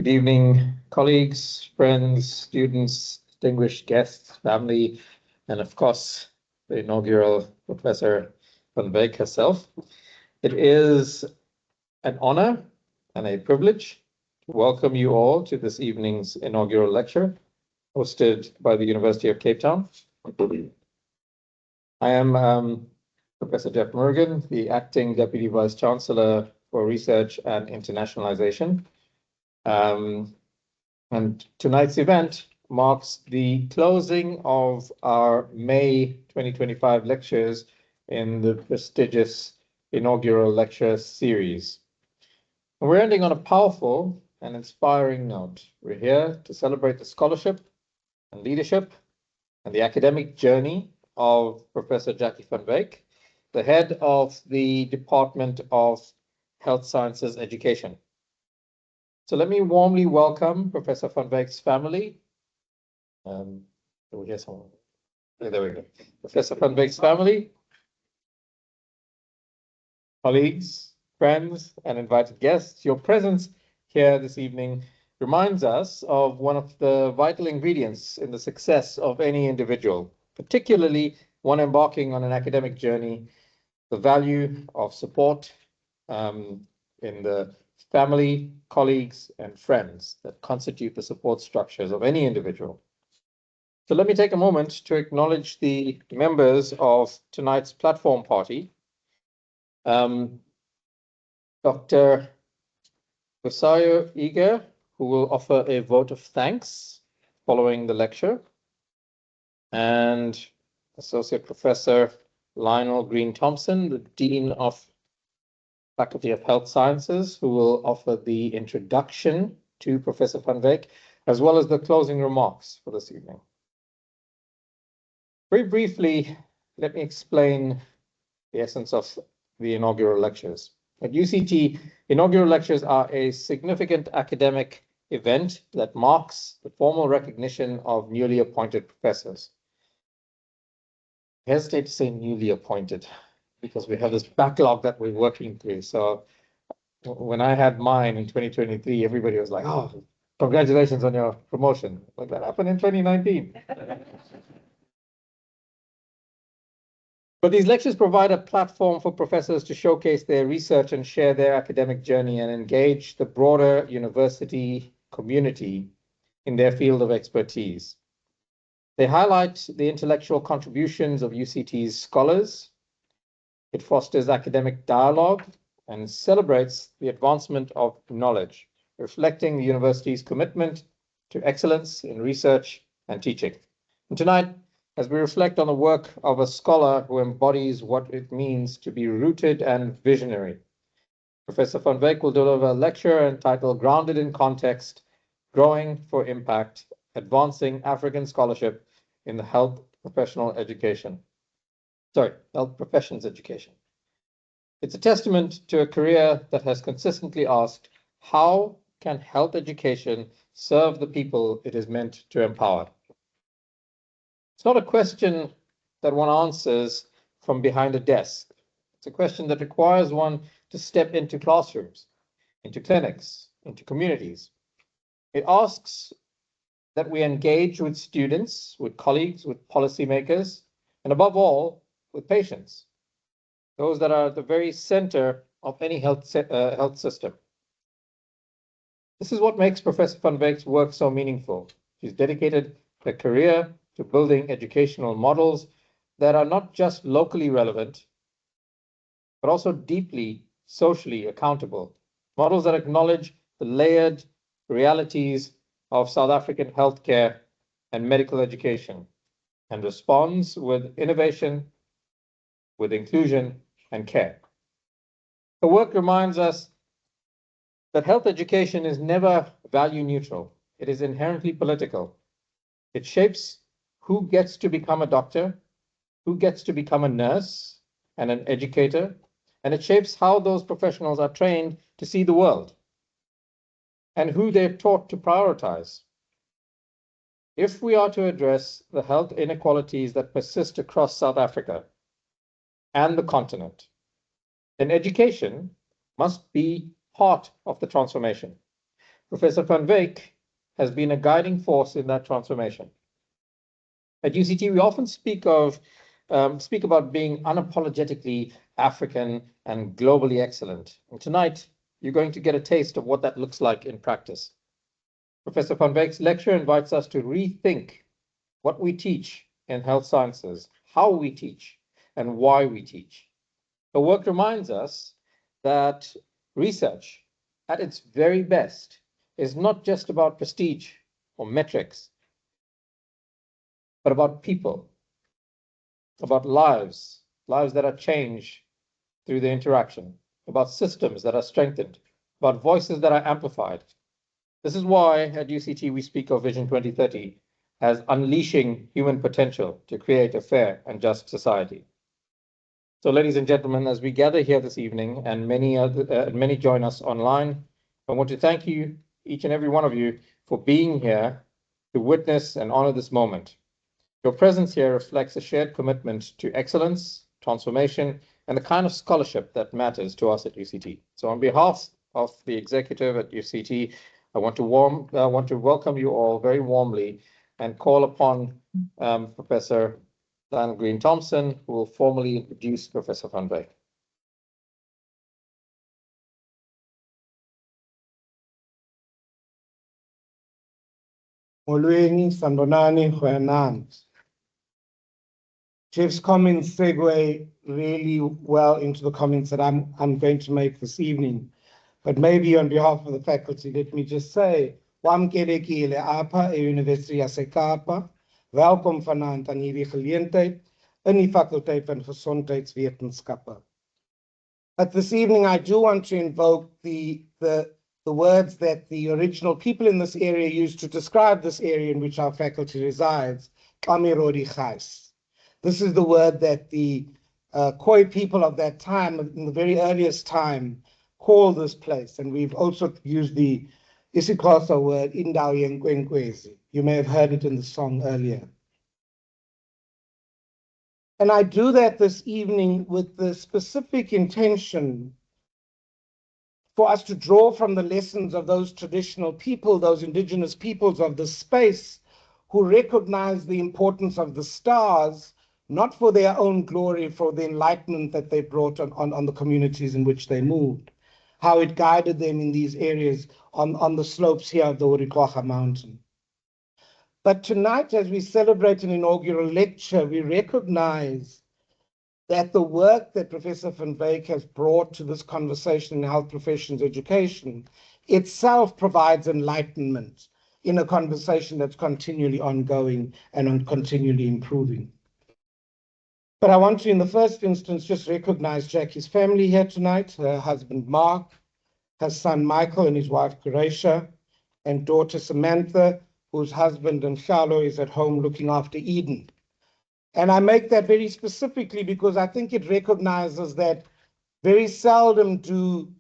Good evening, colleagues, friends, students, distinguished guests, family, and of course, the inaugural Professor Van Wyk herself. It is an honor and a privilege to welcome you all to this evening's inaugural lecture hosted by the University of Cape Town. I am Professor Jeff Morgan, the Acting Deputy Vice Chancellor for Research and Internationalization. And tonight's event marks the closing of our May 2025 lectures in the prestigious inaugural lecture series. And we're ending on a powerful and inspiring note. We're here to celebrate the scholarship and leadership and the academic journey of Professor Jacky Van Wyk, the head of the Department of Health Sciences Education. So let me warmly welcome Professor Van Wyk's family. Do we hear someone? Oh, there we go. Professor Van Wyk's family, colleagues, friends, and invited guests. Your presence here this evening reminds us of one of the vital ingredients in the success of any individual, particularly one embarking on an academic journey, the value of support in the family, colleagues, and friends that constitute the support structures of any individual. So let me take a moment to acknowledge the members of tonight's platform party. Dr. Rosario Eger, who will offer a vote of thanks following the lecture, and Associate Professor Lionel Green Thompson, the Dean of Faculty of Health Sciences, who will offer the introduction to Professor Van Wyk, as well as the closing remarks for this evening. Very briefly, let me explain the essence of the inaugural lectures. At UCT, inaugural lectures are a significant academic event that marks the formal recognition of newly appointed professors. I hesitate to say newly appointed, because we have this backlog that we're working through. So when I had mine in 2023, everybody was like, oh, congratulations on your promotion. Like that happened in 2019. But these lectures provide a platform for professors to showcase their research and share their academic journey and engage the broader university community in their field of expertise. They highlight the intellectual contributions of UCT's scholars. It fosters academic dialogue and celebrates the advancement of knowledge, reflecting the university's commitment to excellence in research and teaching. And tonight, as we reflect on the work of a scholar who embodies what it means to be rooted and visionary, Professor Van Wyk will deliver a lecture entitled Grounded in Context, Growing for Impact, Advancing African Scholarship in the Health Professions Education. It's a testament to a career that has consistently asked, how can health education serve the people it is meant to empower? It's not a question that one answers from behind a desk. It's a question that requires one to step into classrooms, into clinics, into communities. It asks that we engage with students, with colleagues, with policymakers, and above all, with patients, those that are at the very center of any health system. This is what makes Professor Van Wyk's work so meaningful. She's dedicated her career to building educational models that are not just locally relevant, but also deeply socially accountable. Models that acknowledge the layered realities of South African healthcare and medical education, and responds with innovation, with inclusion and care. Her work reminds us that health education is never value neutral. It is inherently political. It shapes who gets to become a doctor, who gets to become a nurse and an educator, and it shapes how those professionals are trained to see the world and who they're taught to prioritize. If we are to address the health inequalities that persist across South Africa and the continent, then education must be part of the transformation. Professor Van Wyk has been a guiding force in that transformation. At UCT, we often speak about being unapologetically African and globally excellent. And tonight, you're going to get a taste of what that looks like in practice. Professor Van Wyk's lecture invites us to rethink what we teach in health sciences, how we teach, and why we teach. Her work reminds us that research, at its very best, is not just about prestige or metrics, but about people, about lives that are changed through the interaction, about systems that are strengthened, about voices that are amplified. This is why at UCT we speak of Vision 2030 as unleashing human potential to create a fair and just society. So, ladies and gentlemen, as we gather here this evening, and many join us online, I want to thank you, each and every one of you, for being here to witness and honor this moment. Your presence here reflects a shared commitment to excellence, transformation, and the kind of scholarship that matters to us at UCT. So, on behalf of the executive at UCT, I want to welcome you all very warmly and call upon Professor Dan Green-Thompson, who will formally introduce Professor Van Wyk. Molweni, Sandonani, Huanant. Jeff's comments segue really well into the comments that I'm going to make this evening. But maybe on behalf of the faculty, let me just say, Wamkelekile apa University yaseKapa. Welkom vanaand aan hierdie geleentheid in die fakulteit van Gesondheidswetenskappe. But this evening, I do want to invoke the words that the original people in this area used to describe this area in which our faculty resides, Kamirodi Khais. This is the word that the Khoi people of that time, in the very earliest time, called this place. And we've also used the isiXhosa word, Indawo Yenkwenkwezi. You may have heard it in the song earlier. And I do that this evening with the specific intention for us to draw from the lessons of those traditional people, those indigenous peoples of the space, who recognize the importance of the stars, not for their own glory, for the enlightenment that they brought on the communities in which they moved, how it guided them in these areas on the slopes here of the Urikwacha mountain. But tonight, as we celebrate an inaugural lecture, we recognize that the work that Professor Van Wyk has brought to this conversation in health professions education itself provides enlightenment in a conversation that's continually ongoing and continually improving. But I want to, in the first instance, just recognize Jacky's family here tonight, her husband Mark, her son Michael and his wife Gracia, and daughter Samantha, whose husband and Shalo is at home looking after Eden. And I make that very specifically because I think it recognizes that very seldom do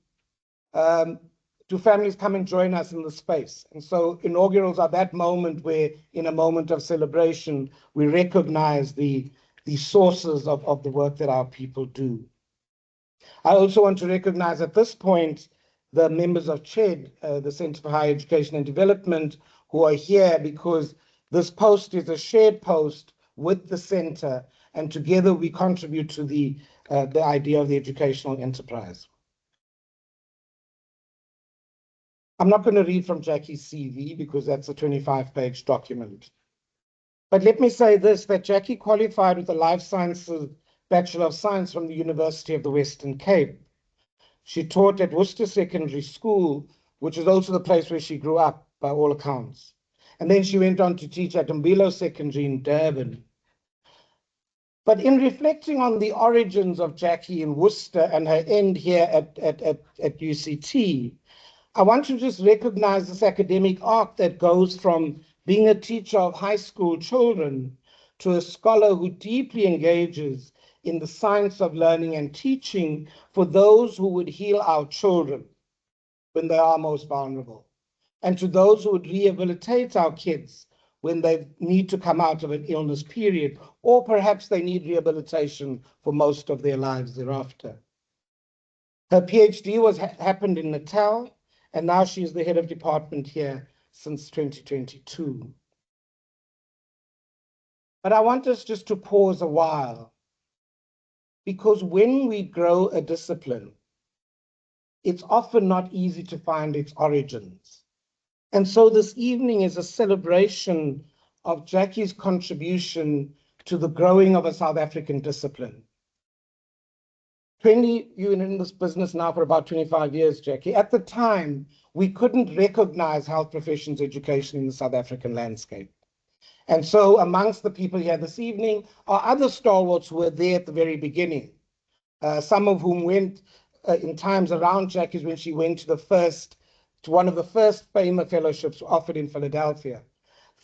families come and join us in the space. And so inaugurals are that moment where, in a moment of celebration, we recognize the sources of the work that our people do. I also want to recognize at this point the members of CHED, the Center for Higher Education and Development, who are here because this post is a shared post with the center, and together we contribute to the idea of the educational enterprise. I'm not going to read from Jacky's CV because that's a 25-page document. But let me say this, that Jacky qualified with a Life Sciences Bachelor of Science from the University of the Western Cape. She taught at Worcester Secondary School, which is also the place where she grew up by all accounts. And then she went on to teach at Mbilo Secondary in Durban. But in reflecting on the origins of Jacky in Worcester and her end here at UCT, I want to just recognize this academic arc that goes from being a teacher of high school children to a scholar who deeply engages in the science of learning and teaching for those who would heal our children when they are most vulnerable, and to those who would rehabilitate our kids when they need to come out of an illness period, or perhaps they need rehabilitation for most of their lives thereafter. Her PhD happened in Natal, and now she is the head of department here since 2022. But I want us just to pause a while, because when we grow a discipline, it's often not easy to find its origins. And so this evening is a celebration of Jacky's contribution to the growing of a South African discipline. You've been in this business now for about 25 years, Jacky. At the time, we couldn't recognize health professions education in the South African landscape. And so amongst the people here this evening are other stalwarts who were there at the very beginning, some of whom went in times around Jacky's when she went to one of the first FAMA fellowships offered in Philadelphia.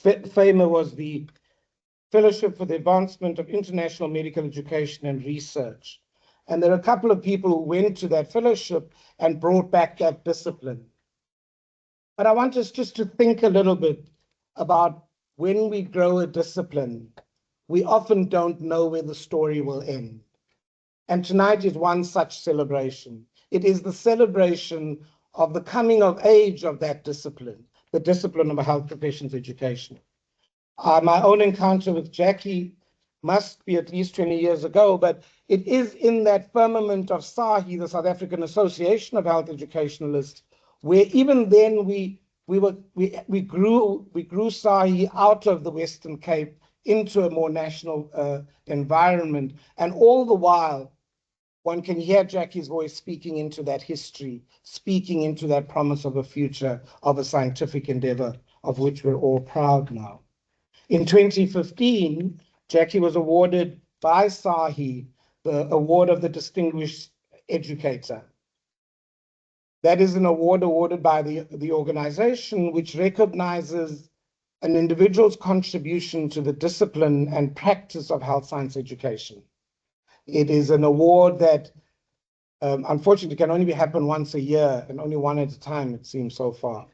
FAMA was the Fellowship for the Advancement of International Medical Education and Research. And there are a couple of people who went to that fellowship and brought back that discipline. But I want us just to think a little bit about when we grow a discipline, we often don't know where the story will end. And tonight is one such celebration. It is the celebration of the coming of age of that discipline, the discipline of a health professions education. My own encounter with Jacky must be at least 20 years ago, but it is in that firmament of SAHI, the South African Association of Health Educationalists, where even then we grew SAHI out of the Western Cape into a more national environment. And all the while, one can hear Jacky's voice speaking into that history, speaking into that promise of a future of a scientific endeavor of which we're all proud now. In 2015, Jacky was awarded by SAHI the Award of the Distinguished Educator. That is an award awarded by the organization which recognizes an individual's contribution to the discipline and practice of health science education. It is an award that unfortunately can only happen once a year and only one at a time, it seems so far,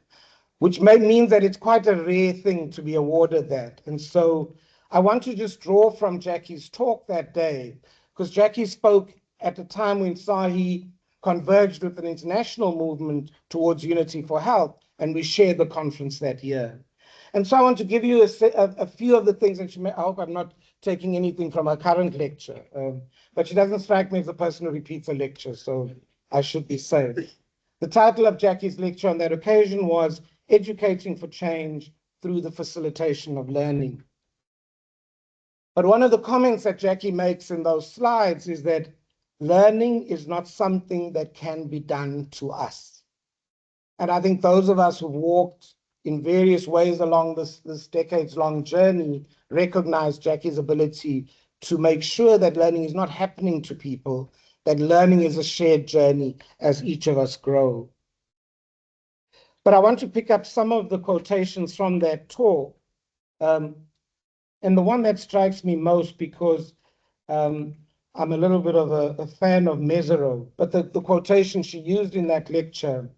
which means that it's quite a rare thing to be awarded that. And so I want to just draw from Jacky's talk that day, because Jacky spoke at a time when SAHI converged with an international movement towards unity for health, and we shared the conference that year. And so I want to give you a few of the things, and I hope I'm not taking anything from her current lecture, but she doesn't strike me as a person who repeats a lecture, so I should be safe. The title of Jacky's lecture on that occasion was Educating for Change Through the Facilitation of Learning. But one of the comments that Jacky makes in those slides is that learning is not something that can be done to us. And I think those of us who walked in various ways along this decades-long journey recognize Jacky's ability to make sure that learning is not happening to people, that learning is a shared journey as each of us grow. But I want to pick up some of the quotations from that talk. And the one that strikes me most, because I'm a little bit of a fan of Mesereau, but the quotation she used in that lecture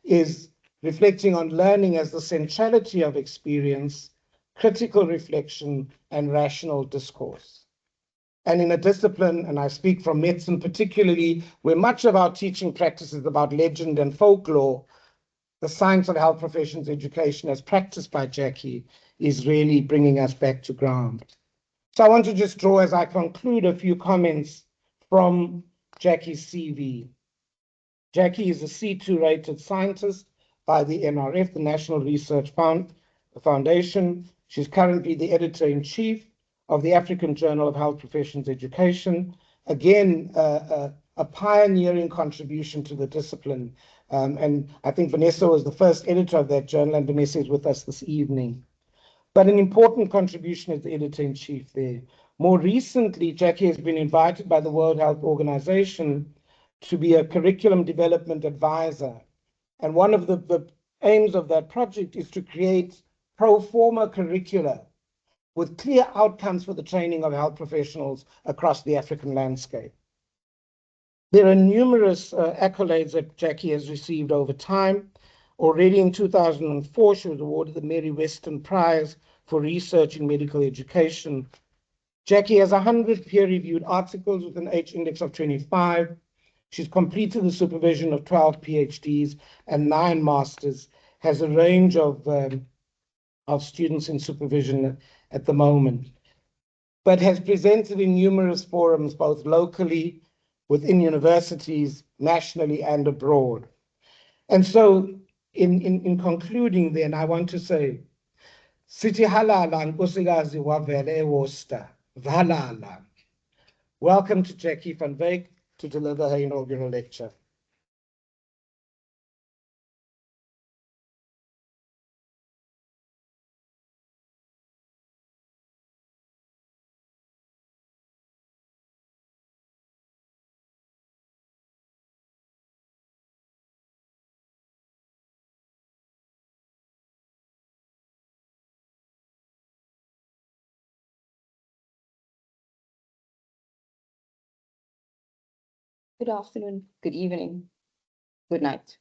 is reflecting on learning as the centrality of experience, critical reflection, and rational discourse. And in a discipline, and I speak from medicine particularly, where much of our teaching practice is about legend and folklore, the science of health professions education as practiced by Jacky is really bringing us back to ground. So I want to just draw, as I conclude, a few comments from Jacky's CV. Jacky is a C2 rated scientist by the NRF, the National Research Foundation. She's currently the editor-in-chief of the African Journal of Health Professions Education. Again, a pioneering contribution to the discipline. And I think Vanessa was the first editor of that journal, and Vanessa is with us this evening. But an important contribution as the editor-in-chief there. More recently, Jacky has been invited by the World Health Organization to be a curriculum development advisor. And one of the aims of that project is to create pro forma curricula with clear outcomes for the training of health professionals across the African landscape. There are numerous accolades that Jacky has received over time. Already in 2004, she was awarded the Mary Weston Prize for Research in Medical Education. Jacky has 100 peer-reviewed articles with an H index of 25. She's completed the supervision of 12 PhDs and 9 masters, has a range of students in supervision at the moment, but has presented in numerous forums, both locally, within universities, nationally, and abroad. And so, in concluding then, I want to say, Sithi halala nkosikazi wavele eWorcester, valala. Welcome to Jacky Van Wyk to deliver her inaugural lecture. Good afternoon, good evening, good night.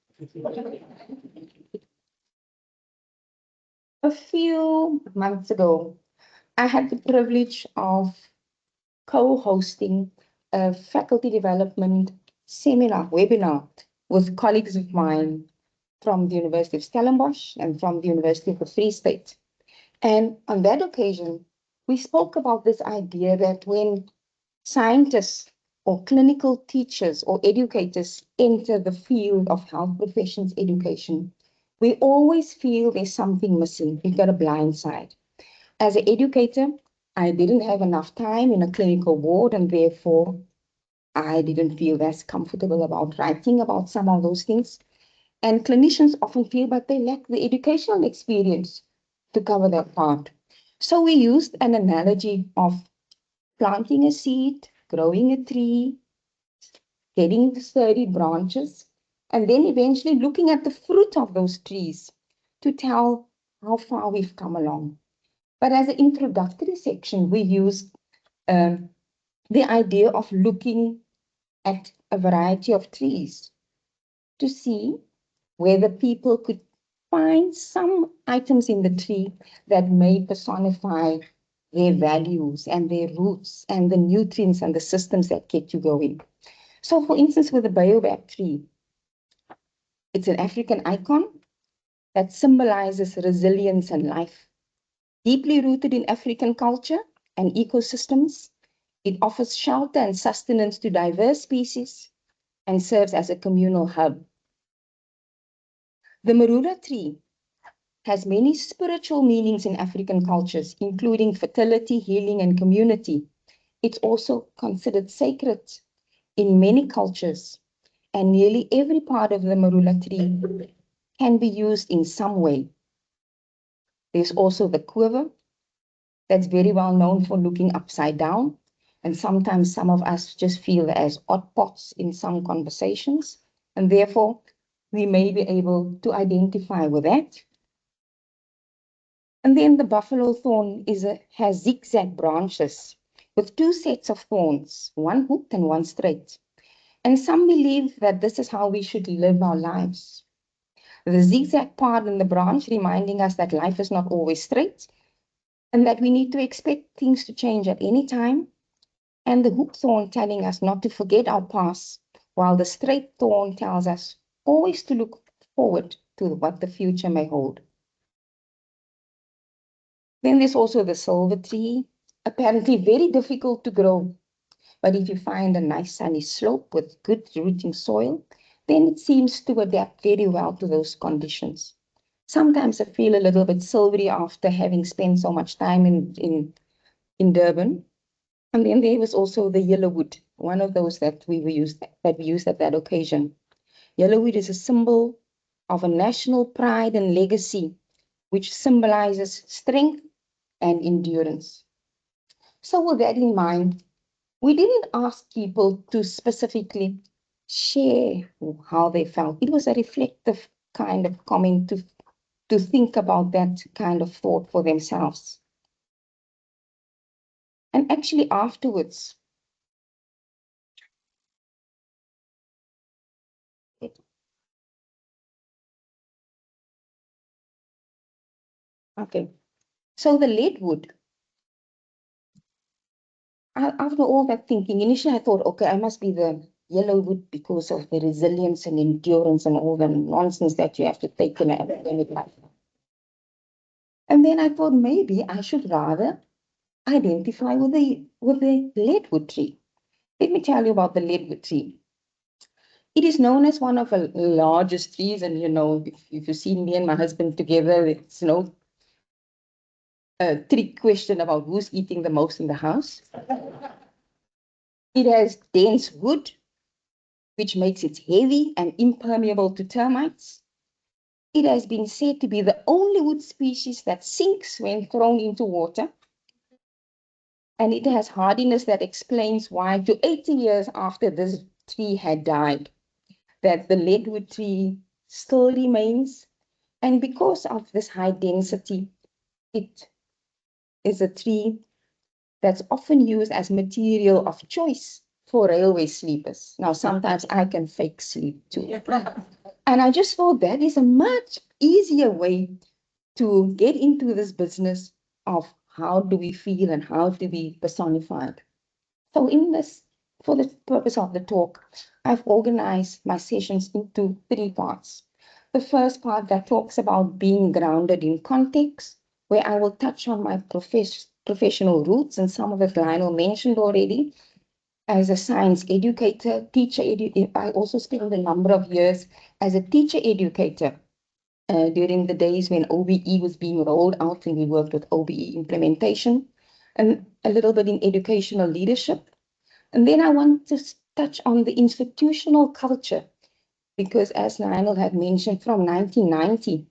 A few months ago, I had the privilege of co-hosting a faculty development seminar, webinar, with colleagues of mine from the University of Stellenbosch and from the University of the Free State. And on that occasion, we spoke about this idea that when scientists or clinical teachers or educators enter the field of health professions education, we always feel there's something missing. We've got a blind side. As an educator, I didn't have enough time in a clinical ward, and therefore I didn't feel as comfortable about writing about some of those things. And clinicians often feel, but they lack the educational experience to cover that part. So we used an analogy of planting a seed, growing a tree, getting the sturdy branches, and then eventually looking at the fruit of those trees to tell how far we've come along. But as an introductory section, we used the idea of looking at a variety of trees to see whether people could find some items in the tree that may personify their values and their roots and the nutrients and the systems that get you going. So for instance, with the baobab tree, it's an African icon that symbolizes resilience and life. Deeply rooted in African culture and ecosystems, it offers shelter and sustenance to diverse species and serves as a communal hub. The marula tree has many spiritual meanings in African cultures, including fertility, healing, and community. It's also considered sacred in many cultures, and nearly every part of the marula tree can be used in some way. There's also the quiver that's very well known for looking upside down, and sometimes some of us just feel as odd pots in some conversations, and therefore we may be able to identify with that. And then the buffalo thorn has zigzag branches with 2 sets of thorns, one hooked and one straight. And some believe that this is how we should live our lives. The zigzag part in the branch reminding us that life is not always straight and that we need to expect things to change at any time. And the hooked thorn telling us not to forget our past, while the straight thorn tells us always to look forward to what the future may hold. Then there's also the silver tree, apparently very difficult to grow. But if you find a nice sunny slope with good rooting soil, then it seems to adapt very well to those conditions. Sometimes I feel a little bit silvery after having spent so much time in Durban. And then there was also the yellowwood, one of those that we used at that occasion. Yellowwood is a symbol of a national pride and legacy, which symbolizes strength and endurance. So with that in mind, we didn't ask people to specifically share how they felt. It was a reflective kind of comment to think about that kind of thought for themselves. And actually afterwards, okay, so the leadwood, after all that thinking, initially I thought, okay, I must be the yellow wood because of the resilience and endurance and all the nonsense that you have to take in an academic life. And then I thought maybe I should rather identify with the leadwood tree. Let me tell you about the leadwood tree. It is known as one of the largest trees, and if you've seen me and my husband together, it's no trick question about who's eating the most in the house. It has dense wood, which makes it heavy and impermeable to termites. It has been said to be the only wood species that sinks when thrown into water. And it has hardiness that explains why, to 80 years after this tree had died, that the leadwood tree still remains. And because of this high density, it is a tree that's often used as material of choice for railway sleepers. Now, sometimes I can fake sleep too. And I just thought that is a much easier way to get into this business of how do we feel and how to be personified. So for the purpose of the talk, I've organized my sessions into 3 parts. The first part that talks about being grounded in context, where I will touch on my professional roots, and some of it Lionel mentioned already. As a science educator, I also spent a number of years as a teacher educator during the days when OBE was being rolled out, and we worked with OBE implementation, and a little bit in educational leadership. And then I want to touch on the institutional culture, because as Lionel had mentioned, from 1990,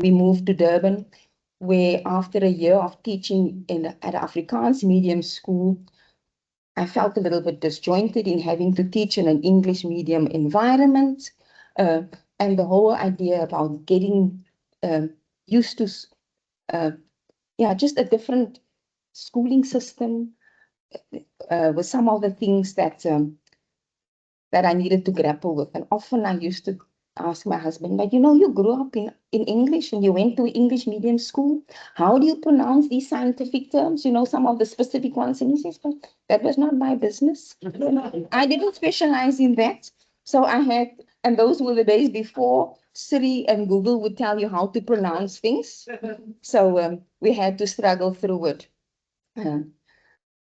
we moved to Durban, where after a year of teaching at Afrikaans medium school, I felt a little bit disjointed in having to teach in an English medium environment. And the whole idea about getting used to, just a different schooling system was some of the things that I needed to grapple with. And often I used to ask my husband, but you grew up in English and you went to English medium school. How do you pronounce these scientific terms? Some of the specific ones. And he says, but that was not my business. I didn't specialize in that. So and those were the days before Siri and Google would tell you how to pronounce things. So we had to struggle through it.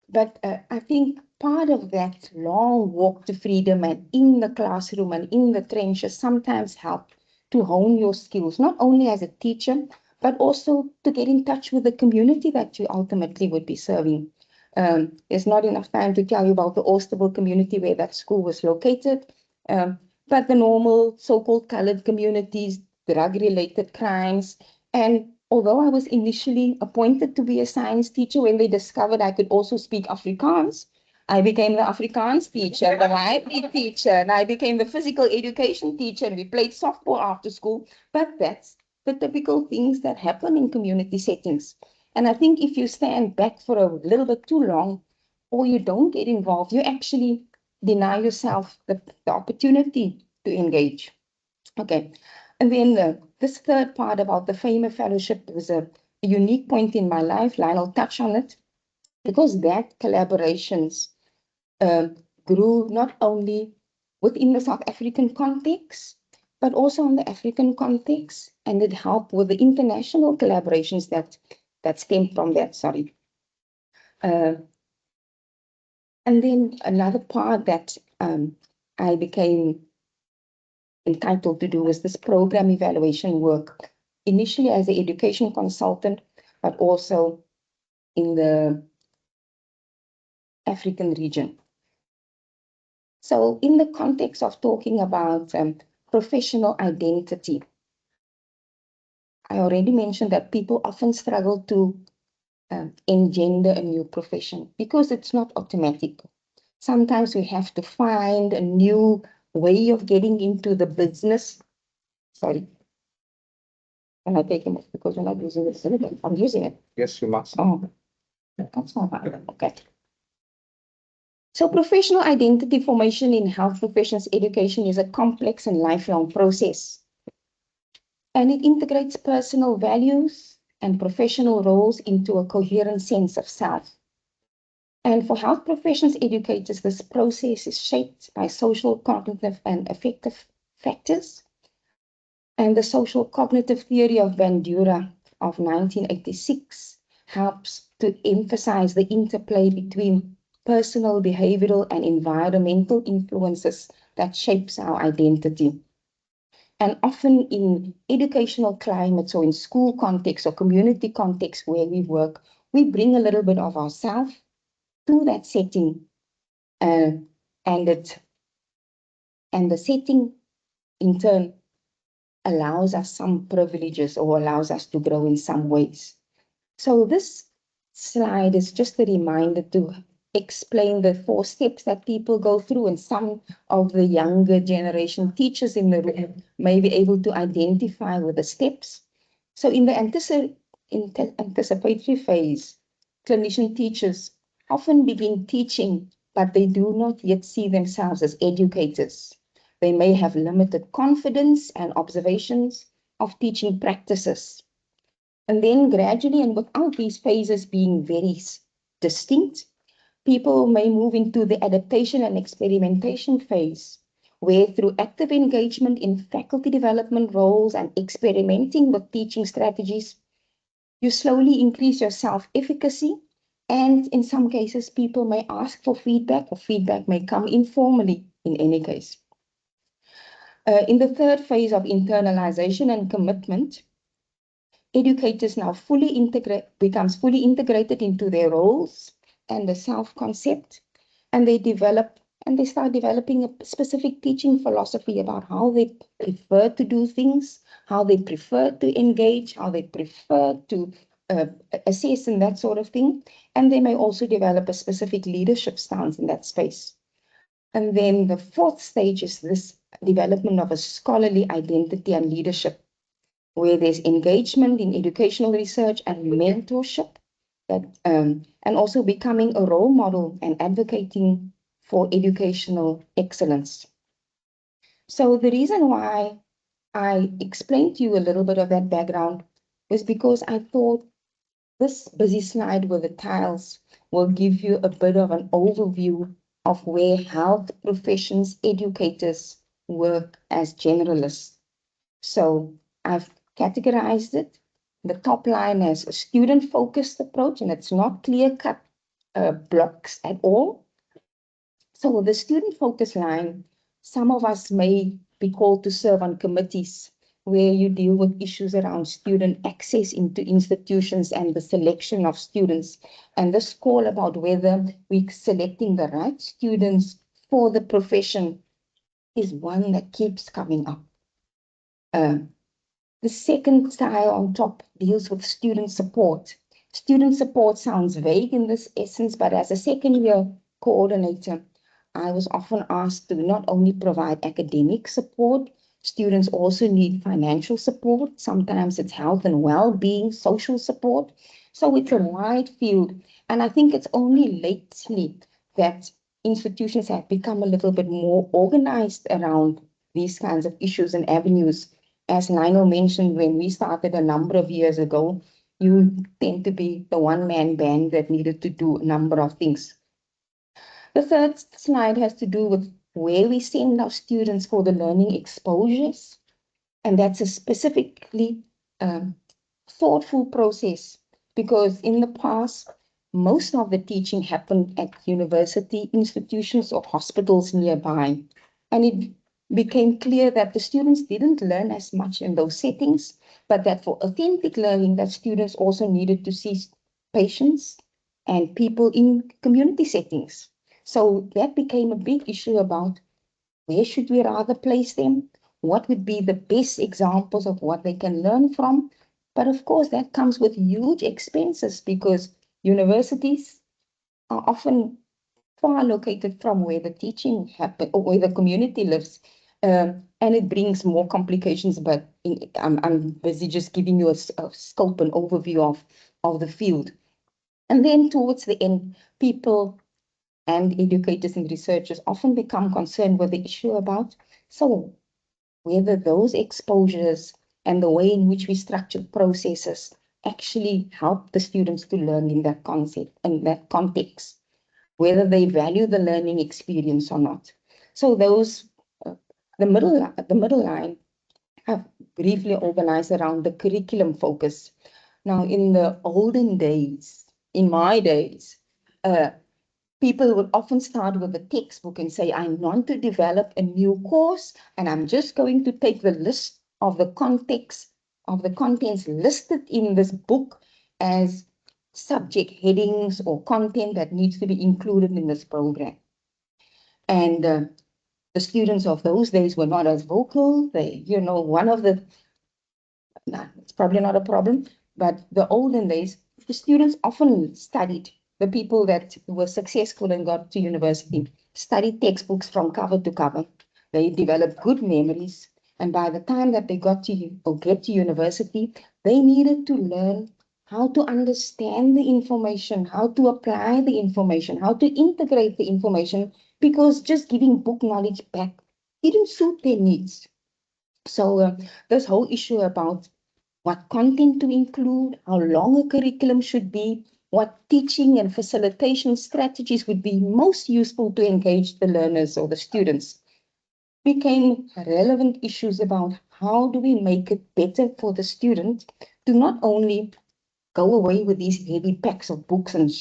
But I think part of that long walk to freedom and in the classroom and in the trenches sometimes help to hone your skills, not only as a teacher, but also to get in touch with the community that you ultimately would be serving. There's not enough time to tell you about the Oosterville community where that school was located, but the normal so-called colored communities, drug-related crimes, and although I was initially appointed to be a science teacher, when they discovered I could also speak Afrikaans, I became the Afrikaans teacher, the library teacher, and I became the physical education teacher, and we played softball after school. But that's the typical things that happen in community settings. And I think if you stand back for a little bit too long, or you don't get involved, you actually deny yourself the opportunity to engage. Okay. And then this third part about the FAME Fellowship was a unique point in my life. Lionel touched on it, because that collaborations grew not only within the South African context, but also in the African context, and it helped with the international collaborations that stemmed from that, sorry. And then another part that I became entitled to do was this program evaluation work, initially as an education consultant, but also in the African region. So in the context of talking about professional identity, I already mentioned that people often struggle to engender a new profession because it's not automatic. Sometimes we have to find a new way of getting into the business. Sorry. Can I take him off because we're not using this? I'm using it. Yes, you must. Oh, that's not bad. Okay. So professional identity formation in health professions education is a complex and lifelong process. And it integrates personal values and professional roles into a coherent sense of self. And for health professions educators, this process is shaped by social, cognitive, and affective factors. And the social cognitive theory of Bandura of 1986 helps to emphasize the interplay between personal, behavioral, and environmental influences that shapes our identity. And often in educational climates or in school context or community context where we work, we bring a little bit of ourselves to that setting, uh, and the setting in turn allows us some privileges or allows us to grow in some ways. So this slide is just a reminder to explain the 4 steps that people go through, and some of the younger generation teachers in the room may be able to identify with the steps. So in the anticipatory phase, clinician teachers often begin teaching, but they do not yet see themselves as educators. They may have limited confidence and observations of teaching practices. And then gradually, and without these phases being very distinct, people may move into the adaptation and experimentation phase, where through active engagement in faculty development roles and experimenting with teaching strategies, you slowly increase your self-efficacy. And in some cases, people may ask for feedback, or feedback may come informally in any case. In the third phase of internalization and commitment, educators now becomes fully integrated into their roles and the self-concept, and they start developing a specific teaching philosophy about how they prefer to do things, how they prefer to engage, how they prefer to assess and that sort of thing. And they may also develop a specific leadership stance in that space. And then the fourth stage is this development of a scholarly identity and leadership, where there's engagement in educational research and mentorship, and also becoming a role model and advocating for educational excellence. So the reason why I explained to you a little bit of that background was because I thought this busy slide with the tiles will give you a bit of an overview of where health professions educators work as generalists. So I've categorized it. The top line as a student-focused approach, and it's not clear-cut blocks at all. So the student-focused line, some of us may be called to serve on committees where you deal with issues around student access into institutions and the selection of students. And this call about whether we're selecting the right students for the profession is one that keeps coming up. The second tile on top deals with student support. Student support sounds vague in this essence, but as a second year coordinator, I was often asked to not only provide academic support, students also need financial support. Sometimes it's health and well-being, social support. So it's a wide field. And I think it's only lately that institutions have become a little bit more organized around these kinds of issues and avenues. As Lionel mentioned, when we started a number of years ago, you tend to be the one-man band that needed to do a number of things. The third slide has to do with where we send our students for the learning exposures. And that's a specifically thoughtful process, because in the past, most of the teaching happened at university institutions or hospitals nearby. And it became clear that the students didn't learn as much in those settings, but that for authentic learning, that students also needed to see patients and people in community settings. So that became a big issue about where should we rather place them? What would be the best examples of what they can learn from? But of course, that comes with huge expenses because universities are often far located from where the teaching happens or where the community lives. And it brings more complications, but I'm busy just giving you a scope and overview of the field. And then towards the end, people and educators and researchers often become concerned with the issue about, so whether those exposures and the way in which we structure processes actually help the students to learn in that concept and that context. whether they value the learning experience or not. So those, the middle line, have briefly organized around the curriculum focus. Now, in the olden days, in my days, uh, people would often start with a textbook and say, I want to develop a new course, and I'm just going to take the list of the context of the contents listed in this book as subject headings or content that needs to be included in this program. And the students of those days were not as vocal. They, one of the, nah, it's probably not a problem, but the olden days, the students often studied, the people that were successful and got to university, studied textbooks from cover to cover. They developed good memories. And by the time that they got to or get to university, they needed to learn how to understand the information, how to apply the information, how to integrate the information, because just giving book knowledge back didn't suit their needs. So this whole issue about what content to include, how long a curriculum should be, what teaching and facilitation strategies would be most useful to engage the learners or the students, became relevant issues about how do we make it better for the student to not only go away with these heavy packs of books and,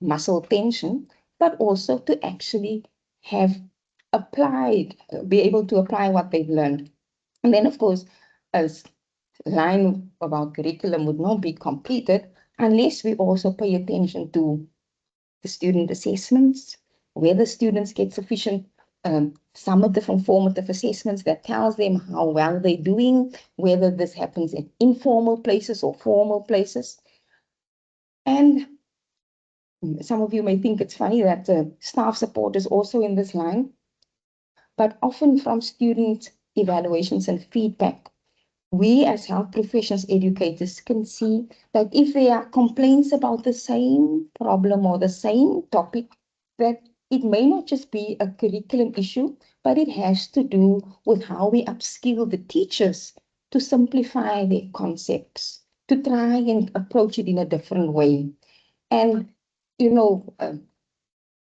muscle tension, but also to actually have applied, be able to apply what they've learned. And then, of course, as line about curriculum would not be completed unless we also pay attention to the student assessments, whether students get sufficient summative and formative assessments that tells them how well they're doing, whether this happens in informal places or formal places. And some of you may think it's funny that staff support is also in this line, but often from student evaluations and feedback, we as health professions educators can see that if there are complaints about the same problem or the same topic, that it may not just be a curriculum issue, but it has to do with how we upskill the teachers to simplify their concepts, to try and approach it in a different way. And, you know,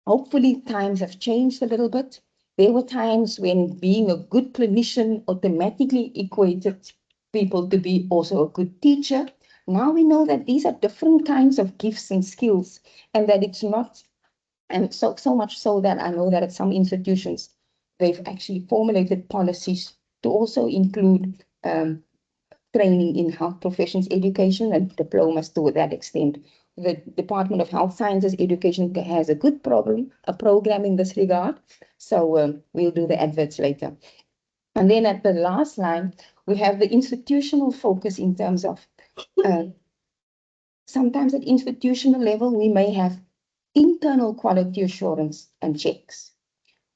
hopefully times have changed a little bit. There were times when being a good clinician automatically equated people to be also a good teacher. Now we know that these are different kinds of gifts and skills, and that it's not, and so much so that I know that at some institutions, they've actually formulated policies to also include training in health professions education and diplomas to that extent. The Department of Health Sciences Education has a good program in this regard. So we'll do the adverts later. And then at the last line, we have the institutional focus in terms of sometimes at institutional level, we may have internal quality assurance and checks,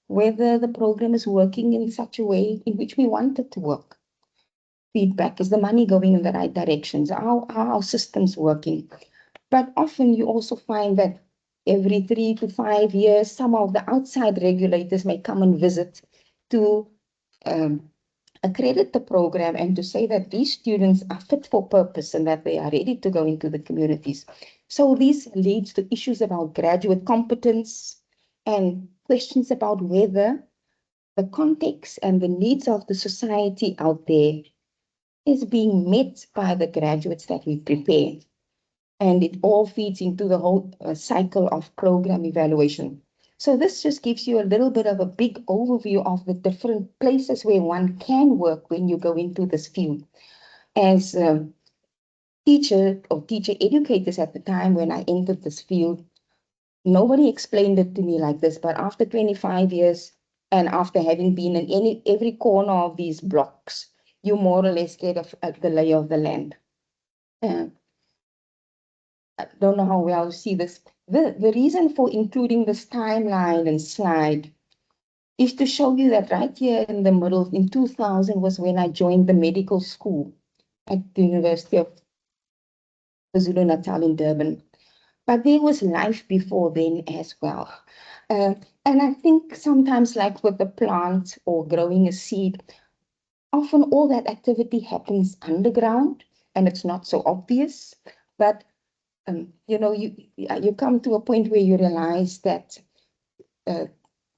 whether the program is working in such a way in which we want it to work. Feedback, is the money going in the right directions? Are our systems working? But often you also find that every 3 to 5 years, some of the outside regulators may come and visit to accredit the program and to say that these students are fit for purpose and that they are ready to go into the communities. So this leads to issues about graduate competence and questions about whether the context and the needs of the society out there is being met by the graduates that we prepare. And it all feeds into the whole cycle of program evaluation. So this just gives you a little bit of a big overview of the different places where one can work when you go into this field. As teacher or teacher educators at the time when I entered this field, nobody explained it to me like this, but after 25 years and after having been in every corner of these blocks, you more or less get the lay of the land. I don't know how well you see this. The reason for including this timeline and slide is to show you that right here in the middle, in 2000 was when I joined the medical school at the University of KwaZulu-Natal in Durban. But there was life before then as well. And I think sometimes like with the plant or growing a seed, often all that activity happens underground and it's not so obvious. But you come to a point where you realize that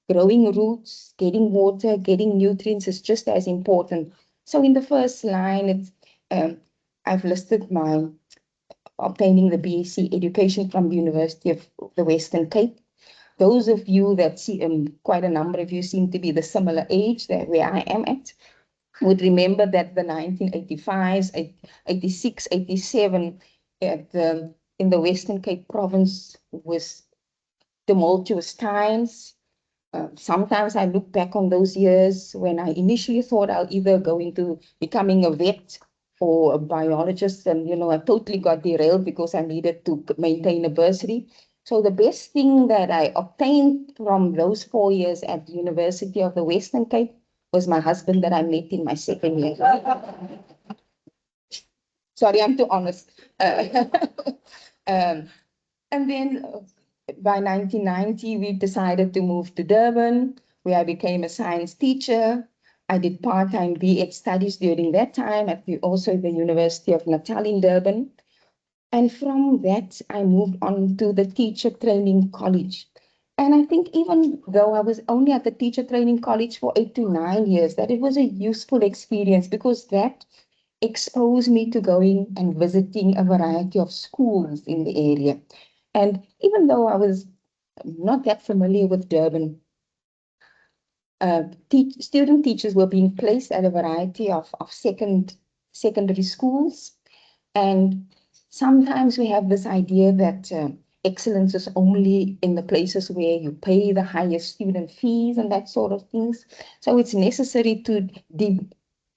growing roots, getting water, getting nutrients is just as important. So in the first line, I've listed my obtaining the BSc Education from the University of the Western Cape. Those of you that see, quite a number of you seem to be the similar age that where I am at, would remember that the 1985s, 86, 87 in the Western Cape province was tumultuous times. Sometimes I look back on those years when I initially thought I'll either go into becoming a vet or a biologist, and I totally got derailed because I needed to maintain a bursary. So the best thing that I obtained from those 4 years at the University of the Western Cape was my husband that I met in my second year. Sorry, I'm too honest. Um, and then by 1990, we decided to move to Durban, where I became a science teacher. I did part-time BEd studies during that time at also the University of Natal in Durban. And from that, I moved on to the teacher training college. And I think even though I was only at the teacher training college for 8 to 9 years, that it was a useful experience because that exposed me to going and visiting a variety of schools in the area. And even though I was not that familiar with Durban, student teachers were being placed at a variety of secondary schools. And sometimes we have this idea that excellence is only in the places where you pay the highest student fees and that sort of things. So it's necessary to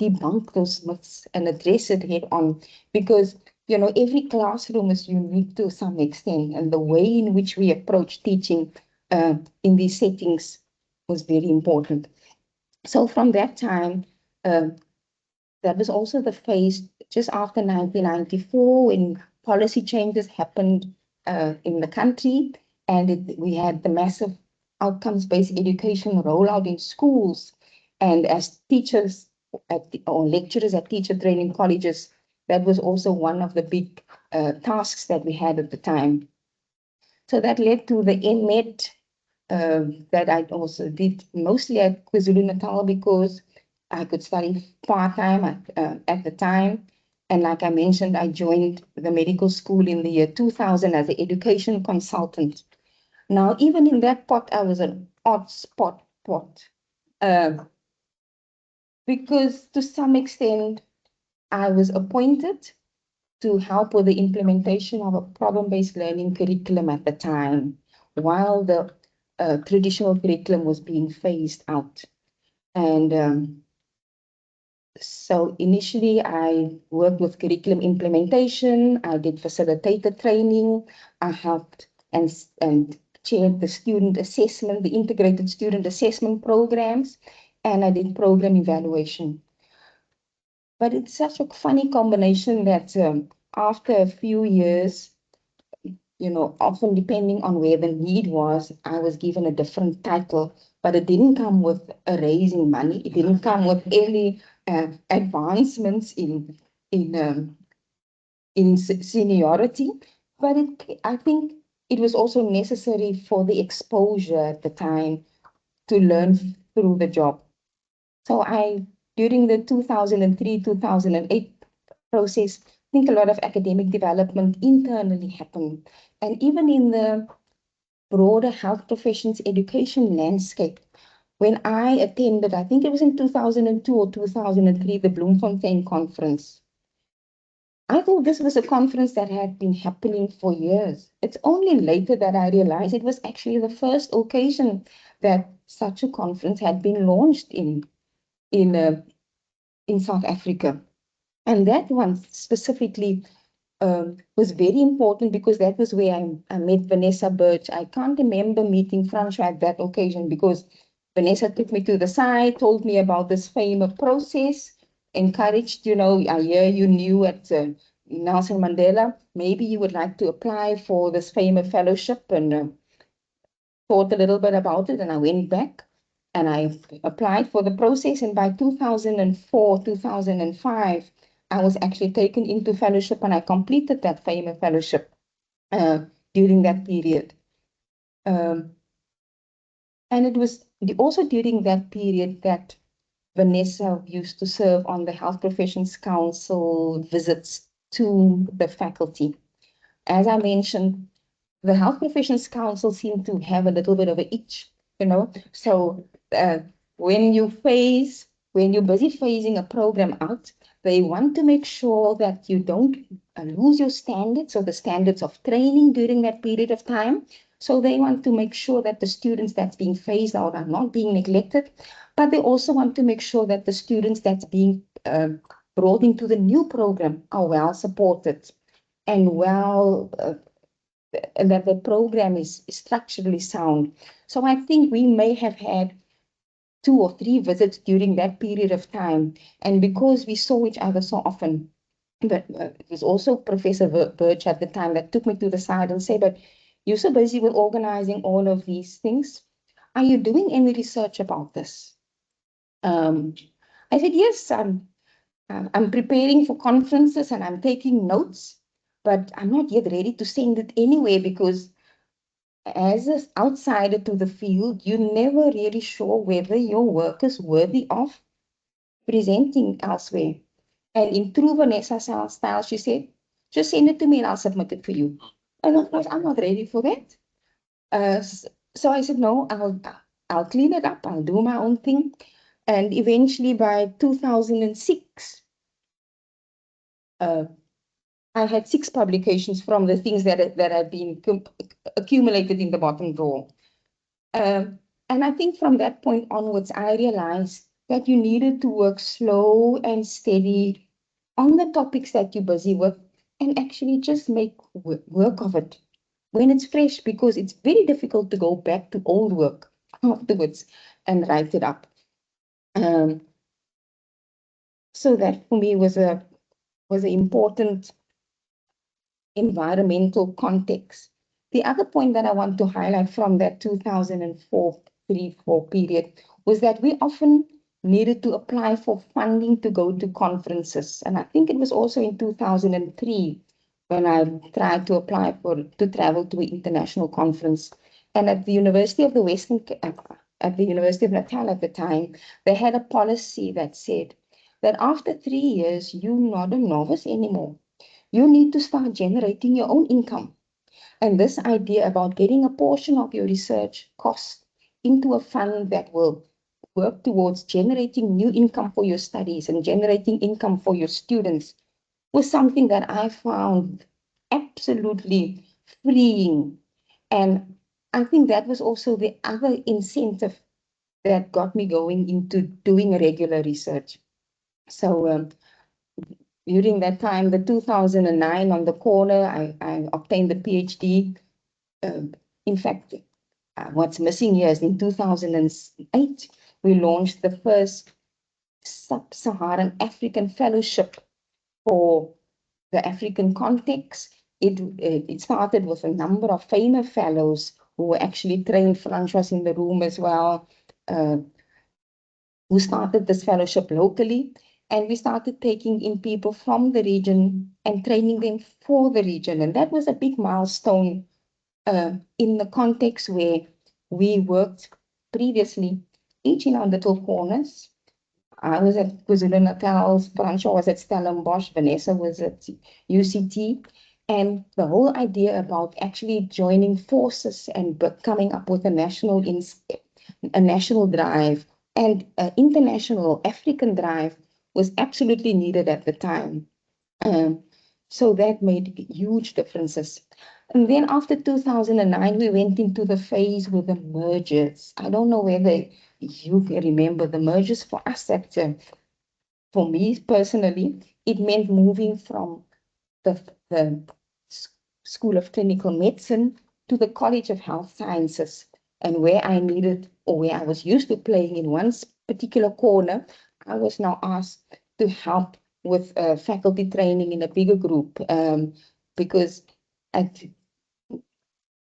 debunk those myths and address it head on because every classroom is unique to some extent, and the way in which we approach teaching in these settings was very important. So from that time, that was also the phase just after 1994 when policy changes happened in the country, and we had the massive outcomes-based education rollout in schools. And as teachers or lecturers at teacher training colleges, that was also one of the big tasks that we had at the time. So that led to the NMED that I also did mostly at KwaZulu-Natal because I could study part-time at the time. And like I mentioned, I joined the medical school in the year 2000 as an education consultant. Now, even in that pot, I was an odd spot pot. Because to some extent, I was appointed to help with the implementation of a problem-based learning curriculum at the time, while the traditional curriculum was being phased out. And so initially, I worked with curriculum implementation. I did facilitator training. I helped and chaired the student assessment, the integrated student assessment programs, and I did program evaluation. But it's such a funny combination that after a few years, often depending on where the need was, I was given a different title, but it didn't come with a raise in money. It didn't come with any advancements in seniority, but I think it was also necessary for the exposure at the time to learn through the job. So during the 2003, 2008 process, I think a lot of academic development internally happened. And even in the broader health professions education landscape, when I attended, I think it was in 2002 or 2003, the Bloemfontein conference. I thought this was a conference that had been happening for years. It's only later that I realized it was actually the first occasion that such a conference had been launched in South Africa. And that one specifically was very important because that was where I met Vanessa Birch. I can't remember meeting Francois at that occasion because Vanessa took me to the side, told me about this famous process, encouraged, I hear you knew at Nelson Mandela, maybe you would like to apply for this famous fellowship, and thought a little bit about it, and I went back and I applied for the process. And by 2004, 2005, I was actually taken into fellowship and I completed that famous fellowship. during that period. And it was also during that period that Vanessa used to serve on the Health Professions Council visits to the faculty. As I mentioned, the Health Professions Council seemed to have a little bit of an itch, you know. So when you're busy phasing a program out, they want to make sure that you don't lose your standards or the standards of training during that period of time. So they want to make sure that the students that's being phased out are not being neglected, but they also want to make sure that the students that's being brought into the new program are well supported and and that the program is structurally sound. So I think we may have had 2 or 3 visits during that period of time. And because we saw each other so often, but it was also Professor Birch at the time that took me to the side and said, but you're so busy with organizing all of these things. Are you doing any research about this? I said, yes, I'm preparing for conferences and I'm taking notes, but I'm not yet ready to send it anywhere because as an outsider to the field, you're never really sure whether your work is worthy of presenting elsewhere. And in true Vanessa style, she said, just send it to me and I'll submit it for you. And of course, I'm not ready for that. So I said, no, I'll clean it up. I'll do my own thing. And eventually by 2006, I had 6 publications from the things that had been accumulated in the bottom drawer. And I think from that point onwards, I realized that you needed to work slow and steady on the topics that you're busy with and actually just make work of it when it's fresh, because it's very difficult to go back to old work afterwards and write it up. So that for me was an important environmental context. The other point that I want to highlight from that 2004 period was that we often needed to apply for funding to go to conferences. And I think it was also in 2003 when I tried to apply to travel to an international conference. And at the University of at the University of Natal at the time, they had a policy that said that after 3 years, you're not a novice anymore. You need to start generating your own income. And this idea about getting a portion of your research cost into a fund that will work towards generating new income for your studies and generating income for your students was something that I found absolutely freeing. And I think that was also the other incentive that got me going into doing regular research. So during that time, the 2009 on the corner, I obtained the PhD. In fact, what's missing here is in 2008, we launched the first Sub-Saharan African Fellowship for the African context. It started with a number of famous fellows who were actually trained. Francois in the room as well, who started this fellowship locally. And we started taking in people from the region and training them for the region. And that was a big milestone in the context where we worked previously, each in our little corners. I was at KwaZulu-Natal, Francois was at Stellenbosch, Vanessa was at UCT. And the whole idea about actually joining forces and coming up with a national drive and international African drive was absolutely needed at the time. So that made huge differences. And then after 2009, we went into the phase with the mergers. I don't know whether you can remember the mergers for us. For me personally, it meant moving from the School of Clinical Medicine to the College of Health Sciences. And where I needed, or where I was used to playing in one particular corner, I was now asked to help with faculty training in a bigger group, because at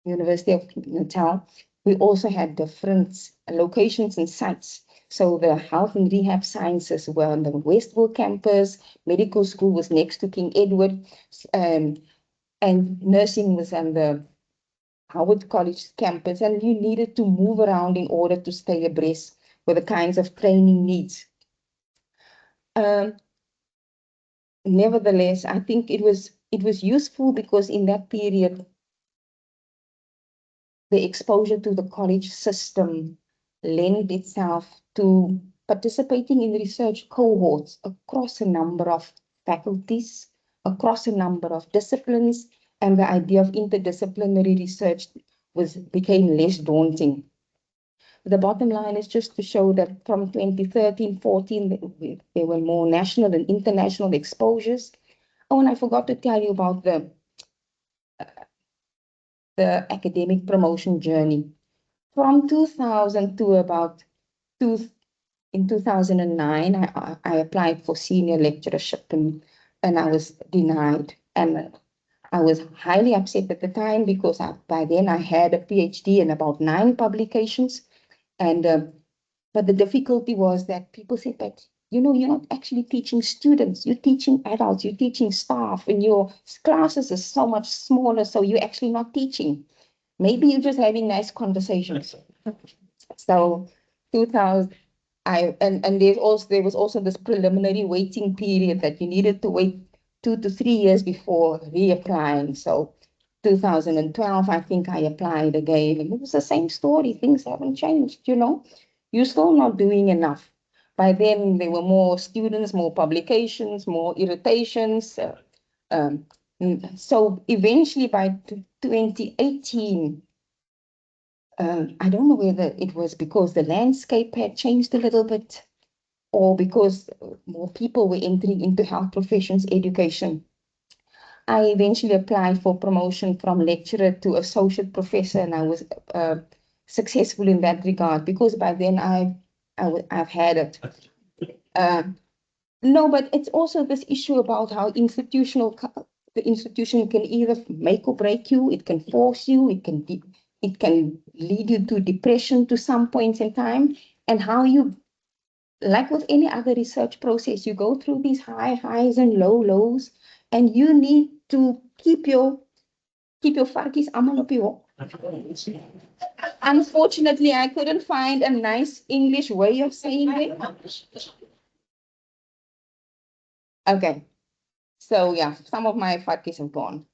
University of Natal, we also had different locations and sites. So the health and rehab sciences were on the Westville campus, medical school was next to King Edward, and nursing was on the Howard College campus, and you needed to move around in order to stay abreast with the kinds of training needs. Nevertheless, I think it was useful because in that period, the exposure to the college system lent itself to participating in research cohorts across a number of faculties, across a number of disciplines, and the idea of interdisciplinary research became less daunting. The bottom line is just to show that from 2013-14, there were more national and international exposures. Oh, and I forgot to tell you about the academic promotion journey. From 2000 to about in 2009, I applied for senior lecturership and I was denied. And I was highly upset at the time because by then I had a PhD and about 9 publications. And but the difficulty was that people said, but you're not actually teaching students, you're teaching adults, you're teaching staff, and your classes are so much smaller, so you're actually not teaching. Maybe you're just having nice conversations. So 2000, and there was also this preliminary waiting period that you needed to wait 2 to 3 years before reapplying. So 2012, I think I applied again, and it was the same story. Things haven't changed, You're still not doing enough. By then, there were more students, more publications, more irritations. So eventually, by 2018, I don't know whether it was because the landscape had changed a little bit or because more people were entering into health professions education. I eventually applied for promotion from lecturer to associate professor, and I was successful in that regard because by then I've had it. No, but it's also this issue about how the institution can either make or break you. It can force you. It can lead you to depression to some points in time, and how you, like with any other research process, you go through these highs and lows, and you need to keep your varkies allemaal op die hok. Unfortunately, I couldn't find a nice English way of saying it. Okay, so yeah, some of my varkies have gone.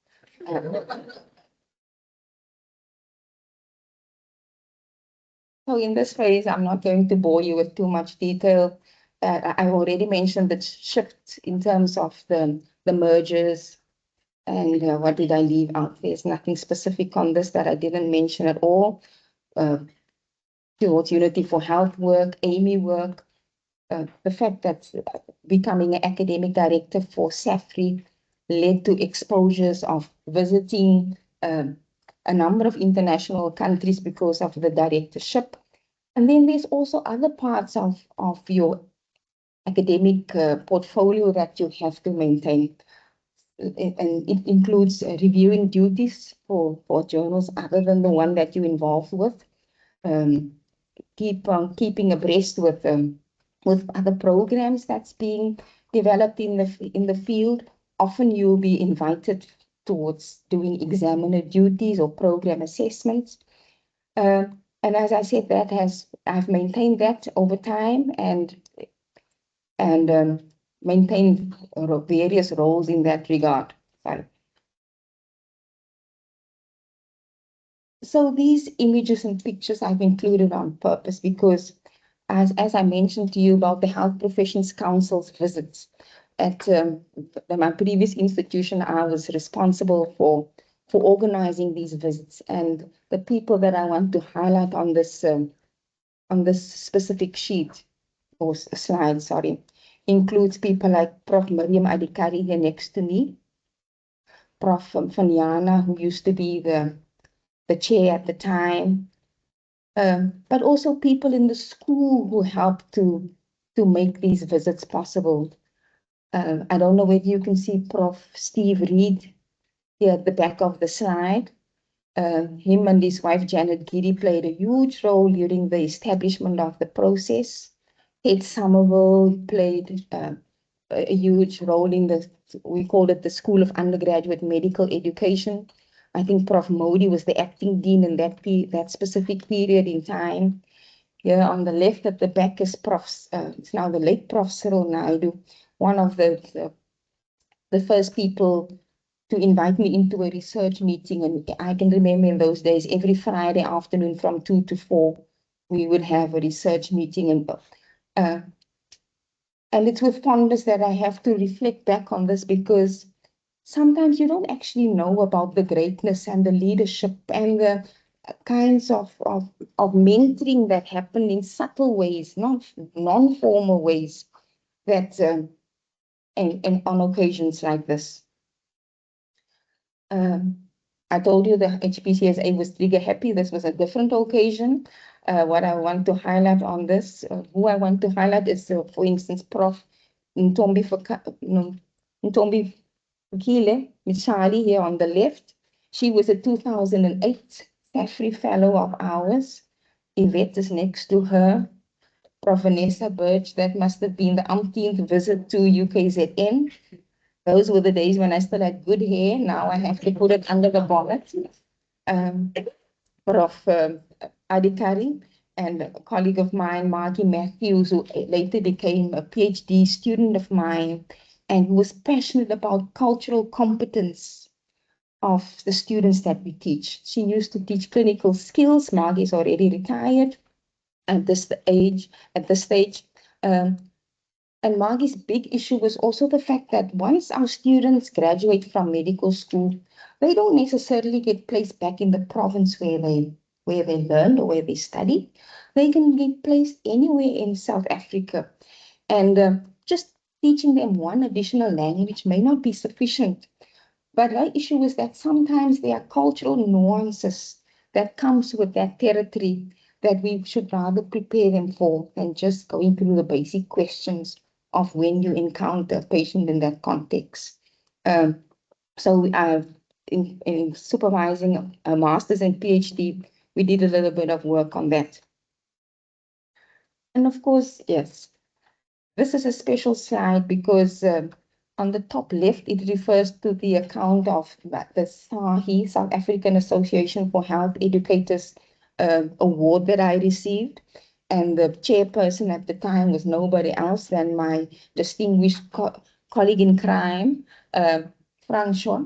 So in this phase, I'm not going to bore you with too much detail. I already mentioned the shift in terms of the mergers and what did I leave out? There's nothing specific on this that I didn't mention at all. Towards Unity for Health work, AMI work, the fact that becoming an academic director for SAFRI led to exposures of visiting a number of international countries because of the directorship. And then there's also other parts of your academic portfolio that you have to maintain. And it includes reviewing duties for journals other than the one that you're involved with. Keeping abreast with other programs that's being developed in the field. Often you'll be invited towards doing examiner duties or program assessments. And as I said, I've maintained that over time and maintained various roles in that regard. Sorry. So these images and pictures I've included on purpose because as I mentioned to you about the Health Professions Council's visits, at my previous institution, I was responsible for organizing these visits. And the people that I want to highlight on this specific sheet or slide, sorry, includes people like Prof. Miriam Adikari here next to me, Prof. Fanyana, who used to be the chair at the time, but also people in the school who helped to make these visits possible. I don't know whether you can see Prof. Steve Reed here at the back of the slide. Him and his wife Janet Giddy played a huge role during the establishment of the process. Ed Somerville played a huge role in we called it the School of Undergraduate Medical Education. I think Prof. Modi was the acting dean in that specific period in time. Here on the left at the back is it's now the late Prof. Cyril Naidu, one of the first people to invite me into a research meeting. And I can remember in those days, every Friday afternoon from 2 to 4, we would have a research meeting. And it's with fondness that I have to reflect back on this, because sometimes you don't actually know about the greatness and the leadership and the kinds of mentoring that happen in subtle ways, not non-formal ways, that and on occasions like this. I told you the HPCSA was trigger happy. This was a different occasion. What I want to highlight on this, who I want to highlight is, for instance, Prof. Ntombi Fikile Mishali here on the left. She was a 2008 SAFRI Fellow of ours. Yvette is next to her. Prof. Vanessa Birch, that must have been the umpteenth visit to UKZN. Those were the days when I still had good hair. Now I have to put it under the bonnet. Prof. Adikari and a colleague of mine, Margie Matthews, who later became a PhD student of mine and who was passionate about cultural competence of the students that we teach. She used to teach clinical skills. Margie is already retired at this stage. And Margie's big issue was also the fact that once our students graduate from medical school, they don't necessarily get placed back in the province where they learned or where they studied. They can get placed anywhere in South Africa. And just teaching them one additional language may not be sufficient. But her issue is that sometimes there are cultural nuances that comes with that territory that we should rather prepare them for than just going through the basic questions of when you encounter a patient in that context. So in supervising a master's and PhD, we did a little bit of work on that. And of course, yes, this is a special slide because on the top left, it refers to the account of the SAHI, South African Association for Health Educators award that I received. And the chairperson at the time was nobody else than my distinguished colleague in crime, Francois.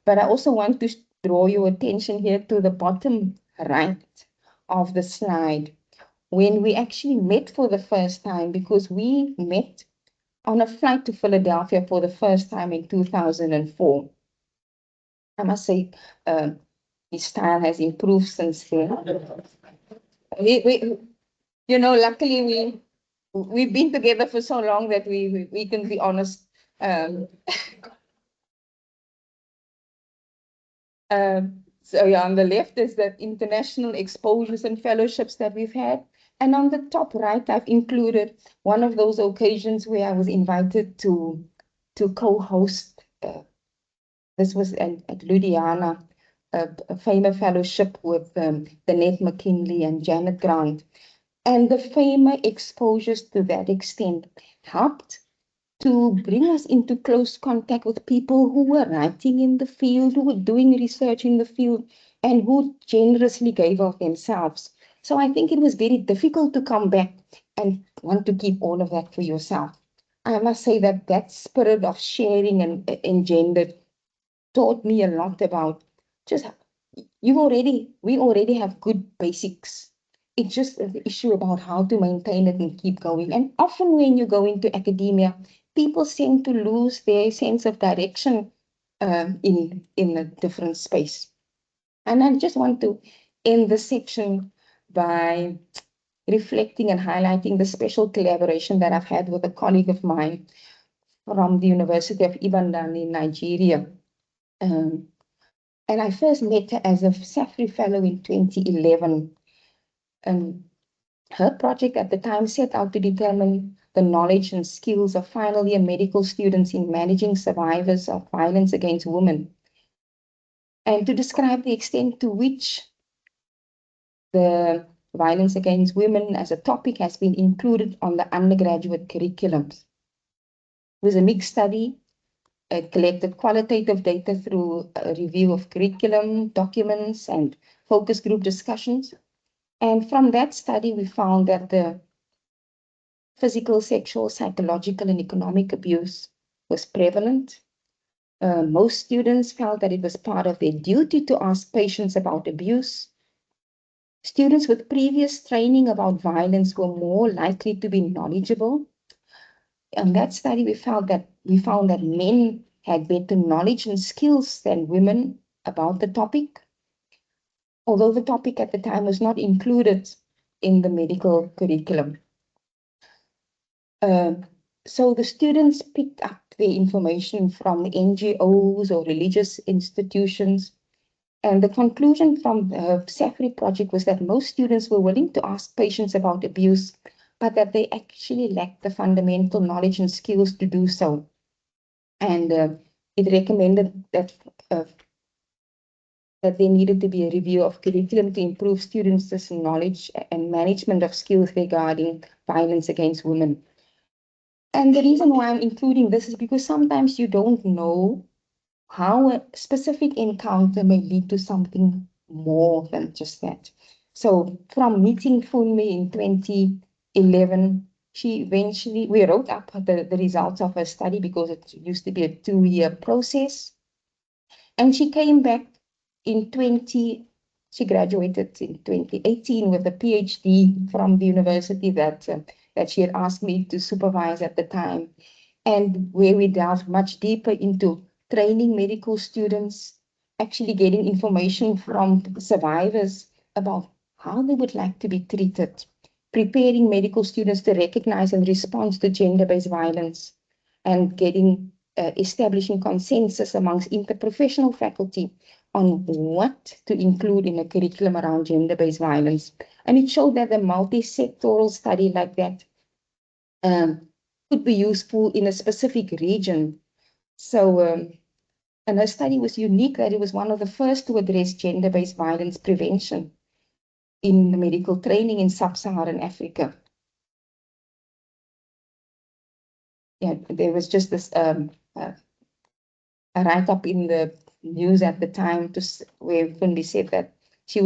But I also want to draw your attention here to the bottom right of the slide, when we actually met for the first time, because we met on a flight to Philadelphia for the first time in 2004. I must say, his style has improved since then. Luckily we've been together for so long that we can be honest. So yeah, on the left is the international exposures and fellowships that we've had. And on the top right, I've included one of those occasions where I was invited to co-host. This was at Ludhiana, a FAMA fellowship with Danette McKinley and Janet Grant. And the FAMA exposures to that extent helped to bring us into close contact with people who were writing in the field, who were doing research in the field, and who generously gave of themselves. So I think it was very difficult to come back and want to keep all of that for yourself. I must say that that spirit of sharing and engendered taught me a lot about just we already have good basics. It's just the issue about how to maintain it and keep going. And often when you go into academia, people seem to lose their sense of direction in a different space. And I just want to end this section by reflecting and highlighting the special collaboration that I've had with a colleague of mine from the University of Ibadan in Nigeria. And I first met her as a SAFRI Fellow in 2011. And her project at the time set out to determine the knowledge and skills of final year medical students in managing survivors of violence against women, and to describe the extent to which the violence against women as a topic has been included on the undergraduate curriculums. was a mixed study. It collected qualitative data through a review of curriculum, documents, and focus group discussions. And from that study, we found that the physical, sexual, psychological, and economic abuse was prevalent. Most students felt that it was part of their duty to ask patients about abuse. Students with previous training about violence were more likely to be knowledgeable. In that study, we found that men had better knowledge and skills than women about the topic, although the topic at the time was not included in the medical curriculum. So the students picked up their information from NGOs or religious institutions. And the conclusion from the SAFRI project was that most students were willing to ask patients about abuse, but that they actually lacked the fundamental knowledge and skills to do so. And it recommended that there needed to be a review of curriculum to improve students' knowledge and management of skills regarding violence against women. And the reason why I'm including this is because sometimes you don't know how a specific encounter may lead to something more than just that. So from meeting Funmi in 2011, we wrote up the results of her study because it used to be a 2-year process. And she came back she graduated in 2018 with a PhD from the university that she had asked me to supervise at the time, and where we delved much deeper into training medical students, actually getting information from survivors about how they would like to be treated, preparing medical students to recognize and respond to gender-based violence, and establishing consensus amongst interprofessional faculty on what to include in a curriculum around gender-based violence. And it showed that a multi-sectoral study like that could be useful in a specific region. So, and her study was unique that it was one of the first to address gender-based violence prevention in the medical training in sub-Saharan Africa. Yeah, there was just this a write-up in the news at the time where Fundi said that she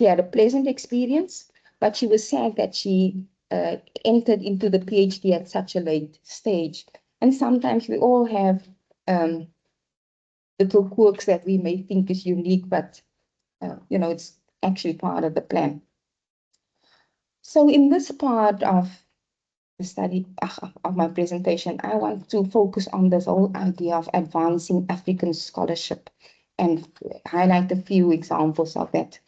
had a pleasant experience, but she was sad that she entered into the PhD at such a late stage. And sometimes we all have little quirks that we may think is unique, but it's actually part of the plan. So in this part of the study of my presentation, I want to focus on this whole idea of advancing African scholarship and highlight a few examples of that.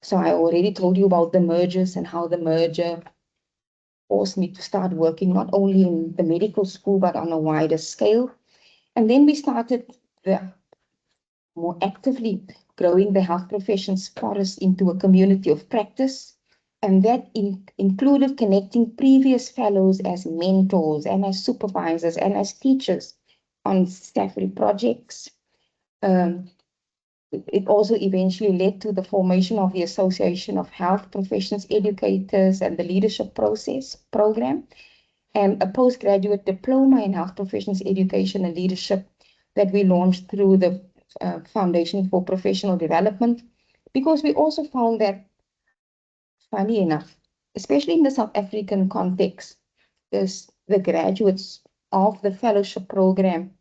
So I already told you about the mergers and how the merger forced me to start working not only in the medical school, but on a wider scale. And then we started more actively growing the health professions forest into a community of practice. And that included connecting previous fellows as mentors and as supervisors and as teachers on SAFRI projects. It also eventually led to the formation of the Association of Health Professions Educators and the Leadership Process program, and a postgraduate diploma in health professions education and leadership that we launched through the Foundation for Professional Development, because we also found that, funny enough, especially in the South African context, the graduates of the fellowship program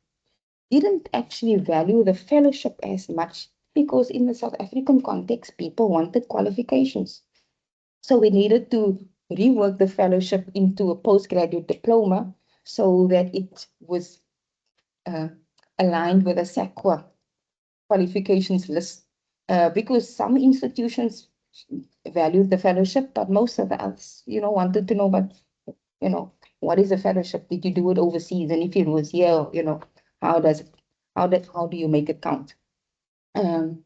didn't actually value the fellowship as much, because in the South African context, people wanted qualifications. So we needed to rework the fellowship into a postgraduate diploma so that it was aligned with a SAQA qualifications list. Because some institutions valued the fellowship, but most of the others, wanted to know, but, what is a fellowship? Did you do it overseas? And if it was here, how do you make it count? And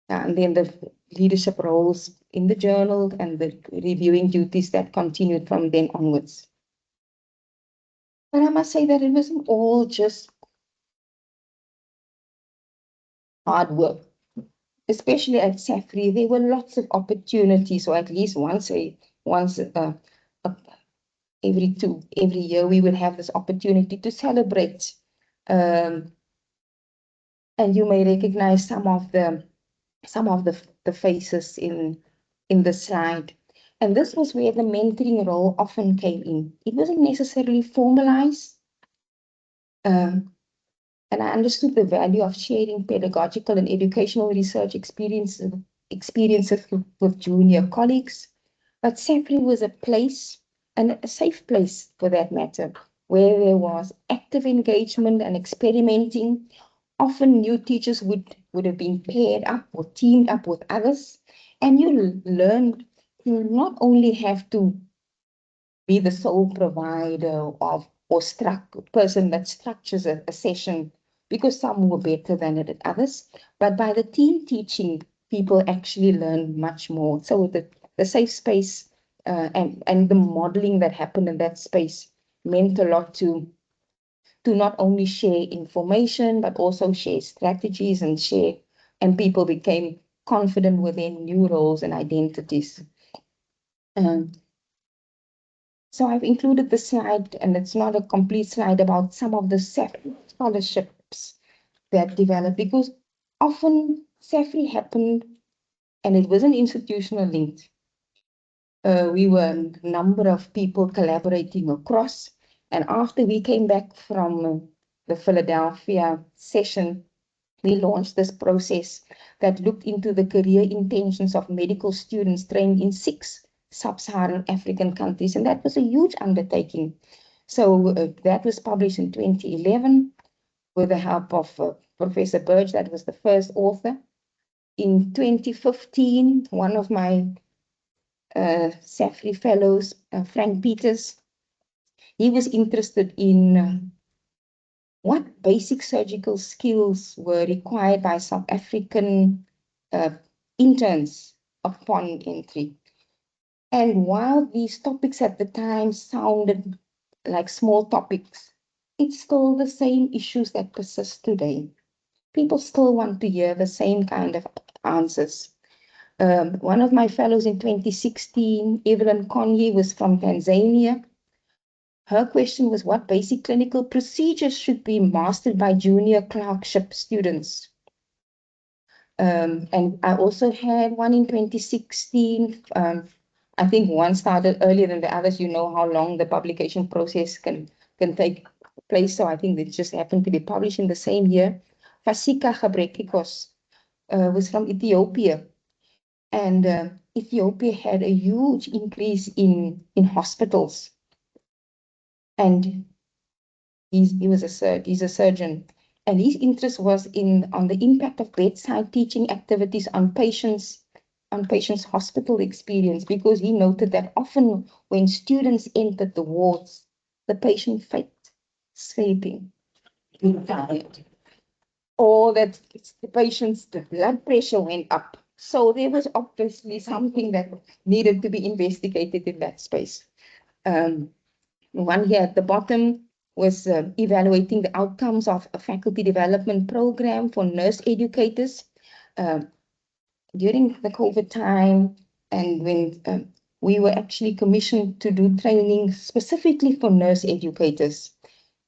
then the leadership roles in the journal and the reviewing duties that continued from then onwards. But I must say that it wasn't all just hard work. Especially at SAFRI, there were lots of opportunities, or at least once a once every year we would have this opportunity to celebrate. And you may recognize some of the faces in the slide. And this was where the mentoring role often came in. It wasn't necessarily formalized. And I understood the value of sharing pedagogical and educational research experiences with junior colleagues. But SAFRI was a place, and a safe place for that matter, where there was active engagement and experimenting. Often new teachers would have been paired up or teamed up with others, and you learned you not only have to be the sole provider of or person that structures a session, because some were better than it at others, but by the team teaching, people actually learn much more. So the safe space and the modeling that happened in that space meant a lot to not only share information, but also share strategies and people became confident within new roles and identities. Um, So I've included the slide, and it's not a complete slide, about some of the SAFRI scholarships that developed, because often SAFRI happened and it wasn't institutional linked. We were a number of people collaborating across, and after we came back from the Philadelphia session, we launched this process that looked into the career intentions of medical students trained in 6 sub-Saharan African countries, and that was a huge undertaking. So that was published in 2011 with the help of Professor Burge, that was the first author. In 2015, one of my SAFRI fellows, Frank Peters, he was interested in what basic surgical skills were required by South African interns upon entry. And while these topics at the time sounded like small topics, it's still the same issues that persist today. People still want to hear the same kind of answers. One of my fellows in 2016, Evelyn Konyi, was from Tanzania. Her question was, what basic clinical procedures should be mastered by junior clerkship students? And I also had one in 2016. I think one started earlier than the others. You know how long the publication process can take place. So I think it just happened to be published in the same year. Fasika Gebrekikos was from Ethiopia. And Ethiopia had a huge increase in hospitals. And he's a surgeon. And his interest was on the impact of bedside teaching activities on patients' hospital experience, because he noted that often when students entered the wards, the patient faked sleeping, being tired, or that the patient's blood pressure went up. So there was obviously something that needed to be investigated in that space. One here at the bottom was evaluating the outcomes of a faculty development program for nurse educators during the COVID time, and when we were actually commissioned to do training specifically for nurse educators.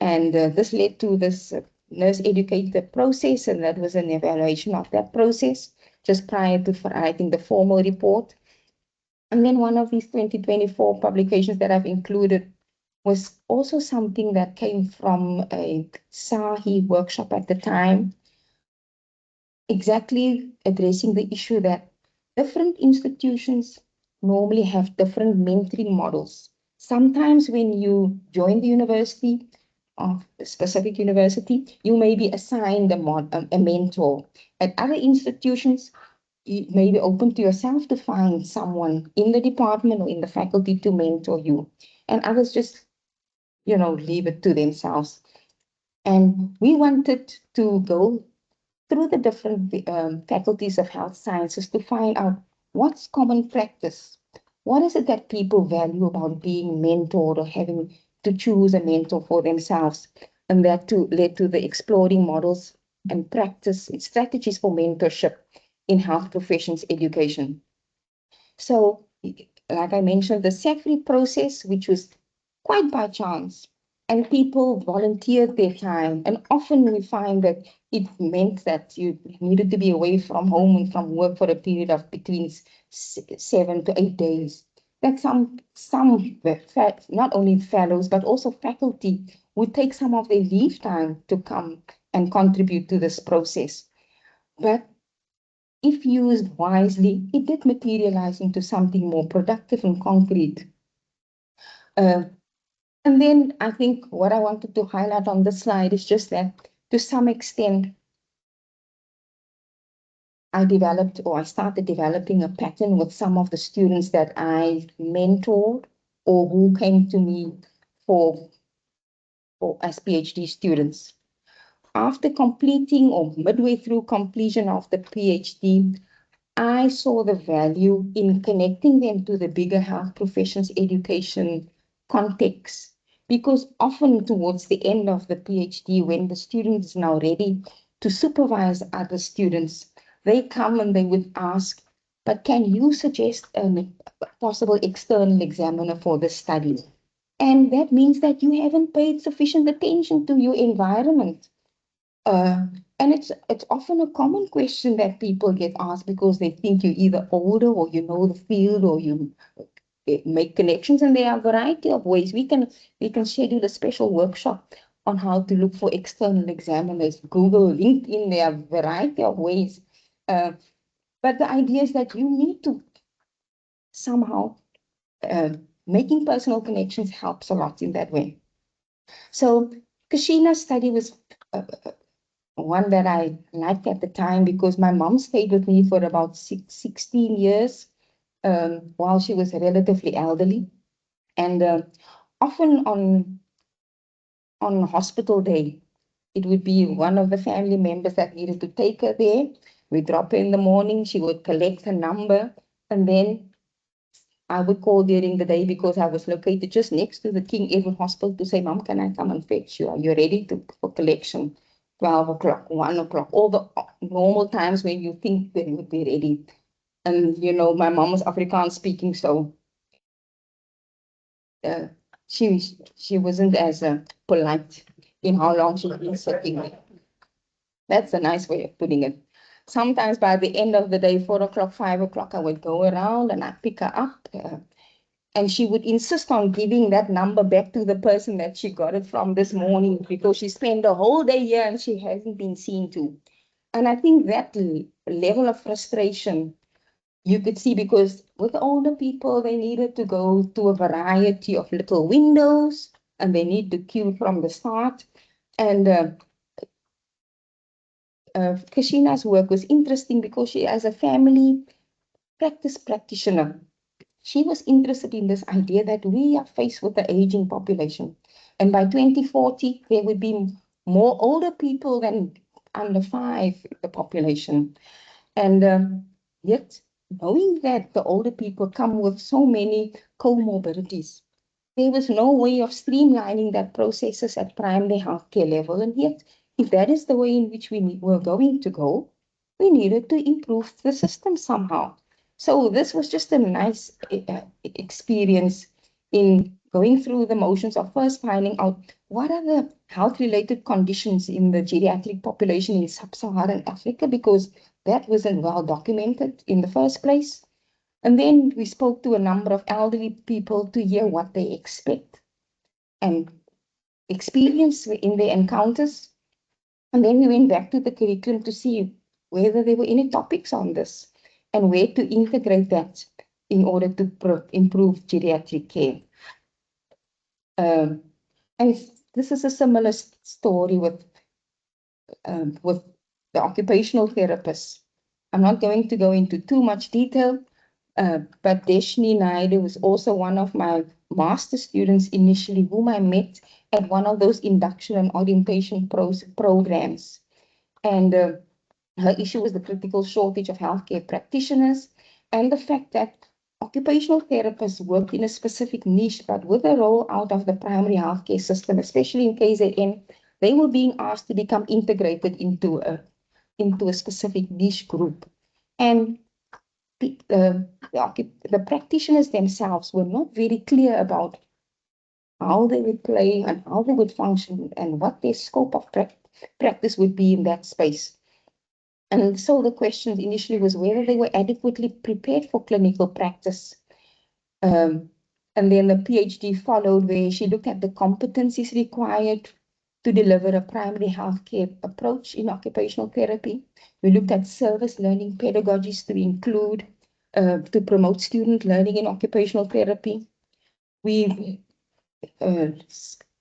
And this led to this nurse educator process, and that was an evaluation of that process just prior to writing the formal report. And then one of these 2024 publications that I've included was also something that came from a SAHI workshop at the time, exactly addressing the issue that different institutions normally have different mentoring models. Sometimes when you join the university, of a specific university, you may be assigned a mentor. At other institutions, you may be open to yourself to find someone in the department or in the faculty to mentor you. And others just leave it to themselves. And we wanted to go through the different faculties of health sciences to find out what's common practice. What is it that people value about being mentored or having to choose a mentor for themselves? And that too led to the exploring models and practice and strategies for mentorship in health professions education. So like I mentioned, the SAFRI process, which was quite by chance, and people volunteered their time. And often we find that it meant that you needed to be away from home and from work for a period of between 7 to 8 days. That not only fellows, but also faculty would take some of their leave time to come and contribute to this process. But if used wisely, it did materialize into something more productive and concrete. And then I think what I wanted to highlight on this slide is just that to some extent, I started developing a pattern with some of the students that I mentored or who came to me for as PhD students. After completing or midway through completion of the PhD, I saw the value in connecting them to the bigger health professions education context, because often towards the end of the PhD, when the student is now ready to supervise other students, they come and they would ask, but can you suggest a possible external examiner for the study? And that means that you haven't paid sufficient attention to your environment. And it's often a common question that people get asked because they think you're either older or you know the field or you make connections, and there are a variety of ways. We can schedule a special workshop on how to look for external examiners. Google, LinkedIn, there are a variety of ways. Uh, but the idea is that you need to somehow making personal connections helps a lot in that way. So Kashina's study was one that I liked at the time because my mom stayed with me for about 16 years while she was relatively elderly. And often on hospital day, it would be one of the family members that needed to take her there. We drop her in the morning, she would collect her number, and then I would call during the day because I was located just next to the King Edward Hospital to say, Mom, can I come and fetch you? Are you ready for collection? 12 o'clock, 1 o'clock, all the normal times when you think they would be ready. And, my mom was Afrikaans speaking, so uh, she wasn't as polite in how long she was sitting there. That's a nice way of putting it. Sometimes by the end of the day, 4 o'clock, 5 o'clock, I would go around and I pick her up. And she would insist on giving that number back to the person that she got it from this morning because she spent the whole day here and she hasn't been seen to. And I think that level of frustration you could see because with older people, they needed to go to a variety of little windows and they need to queue from the start. And Kashina's work was interesting because she, as a family practice practitioner, she was interested in this idea that we are faced with the aging population. And by 2040, there would be more older people than under 5 in the population. And yet, knowing that the older people come with so many comorbidities, there was no way of streamlining that processes at primary healthcare level. And yet, if that is the way in which we were going to go, we needed to improve the system somehow. So this was just a nice experience in going through the motions of first finding out what are the health-related conditions in the geriatric population in sub-Saharan Africa, because that wasn't well documented in the first place. And then we spoke to a number of elderly people to hear what they expect and experience in their encounters. And then we went back to the curriculum to see whether there were any topics on this and where to integrate that in order to improve geriatric care. And this is a similar story with the occupational therapists. I'm not going to go into too much detail, but Deshni Naidu was also one of my master students initially, whom I met at one of those induction and orientation programs. And her issue was the critical shortage of healthcare practitioners and the fact that occupational therapists work in a specific niche, but with the rollout of the primary healthcare system, especially in KZN, they were being asked to become integrated into a specific niche group. And the practitioners themselves were not very clear about how they would play and how they would function and what their scope of practice would be in that space. And so the question initially was whether they were adequately prepared for clinical practice. And then the PhD followed, where she looked at the competencies required to deliver a primary healthcare approach in occupational therapy. We looked at service learning pedagogies to include, to promote student learning in occupational therapy. We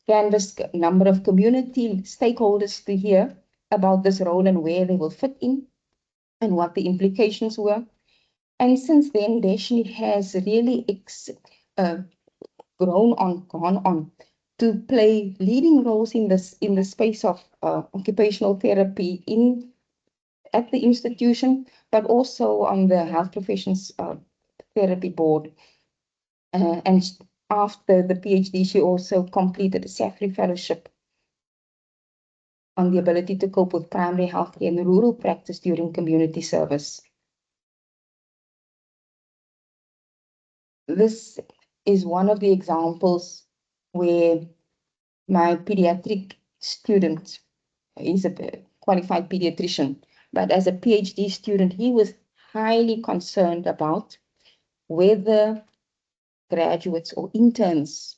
canvassed a number of community stakeholders to hear about this role and where they will fit in and what the implications were. And since then, Deshni has really gone on to play leading roles in the space of occupational therapy at the institution, but also on the health professions therapy board. And after the PhD, she also completed a SAFRI fellowship on the ability to cope with primary healthcare and rural practice during community service. This is one of the examples where my pediatric student is a qualified pediatrician, but as a PhD student, he was highly concerned about whether graduates or interns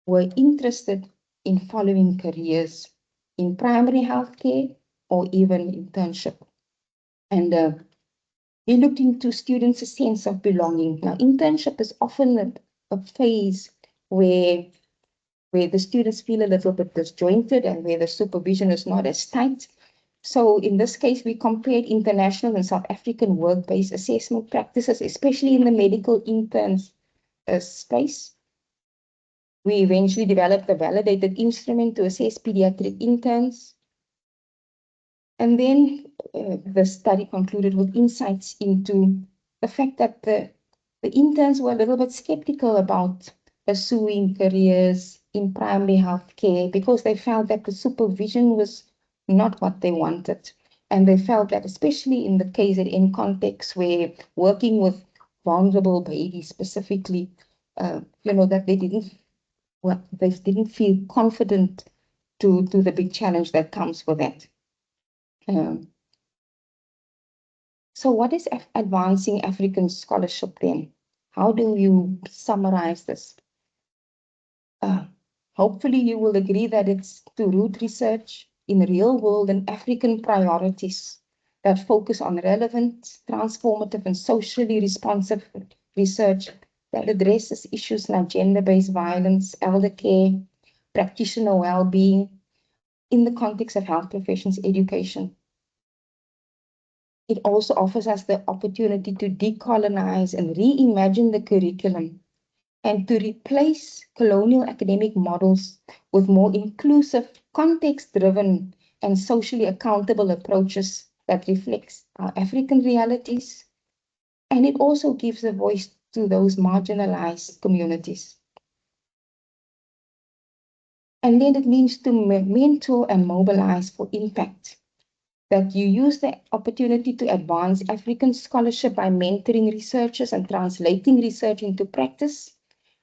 were interested in following careers in primary healthcare or even internship. And he looked into students' sense of belonging. Now, internship is often a phase where the students feel a little bit disjointed and where the supervision is not as tight. So in this case, we compared international and South African work-based assessment practices, especially in the medical interns space. We eventually developed a validated instrument to assess pediatric interns. And then the study concluded with insights into the fact that the interns were a little bit skeptical about pursuing careers in primary health care because they felt that the supervision was not what they wanted. And they felt that, especially in the KZN context where working with vulnerable babies specifically, that they didn't feel confident to the big challenge that comes with that. So what is advancing African scholarship then? How do you summarize this? Hopefully you will agree that it's to root research in real world and African priorities that focus on relevant, transformative, and socially responsive research that addresses issues like gender-based violence, elder care, practitioner well-being in the context of health professions education. It also offers us the opportunity to decolonize and reimagine the curriculum and to replace colonial academic models with more inclusive, context-driven, and socially accountable approaches that reflects our African realities. And it also gives a voice to those marginalized communities. And then it means to mentor and mobilize for impact. That you use the opportunity to advance African scholarship by mentoring researchers and translating research into practice,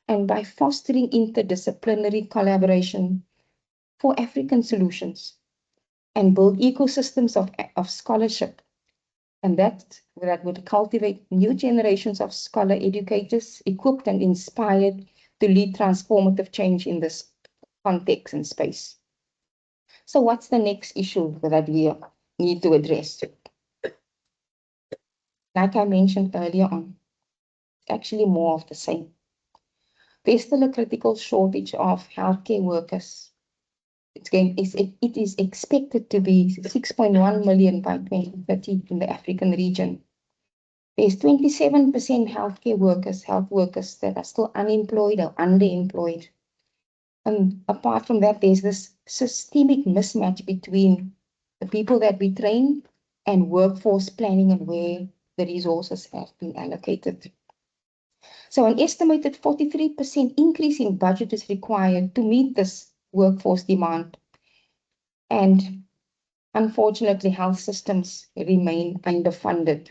and by fostering interdisciplinary collaboration for African solutions, and build ecosystems of scholarship. And that would cultivate new generations of scholar educators equipped and inspired to lead transformative change in this context and space. So what's the next issue that we need to address? Like I mentioned earlier on, actually more of the same. There's still a critical shortage of healthcare workers. It is expected to be 6.1 million by 2030 in the African region. There's 27% health workers that are still unemployed or underemployed. And apart from that, there's this systemic mismatch between the people that we train and workforce planning and where the resources have been allocated. So an estimated 43% increase in budget is required to meet this workforce demand. And unfortunately, health systems remain underfunded.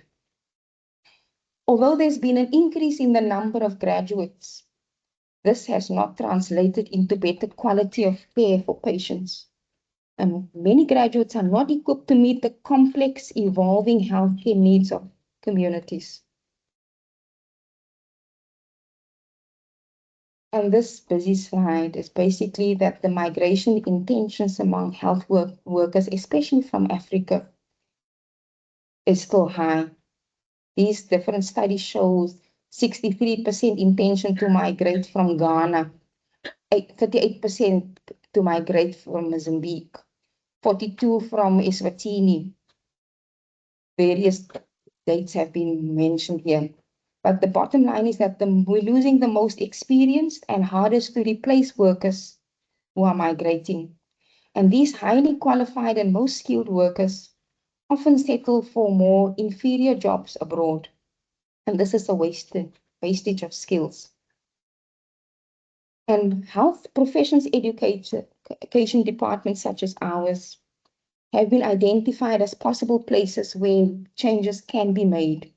Although there's been an increase in the number of graduates, this has not translated into better quality of care for patients. And many graduates are not equipped to meet the complex, evolving healthcare needs of communities. And this busy slide is basically that the migration intentions among health workers, especially from Africa, is still high. These different studies show 63% intention to migrate from Ghana, 38% to migrate from Mozambique, 42% from Eswatini. Various dates have been mentioned here. But the bottom line is that we're losing the most experienced and hardest to replace workers who are migrating. And these highly qualified and most skilled workers often settle for more inferior jobs abroad. And this is a wastage of skills. And health professions education departments such as ours have been identified as possible places where changes can be made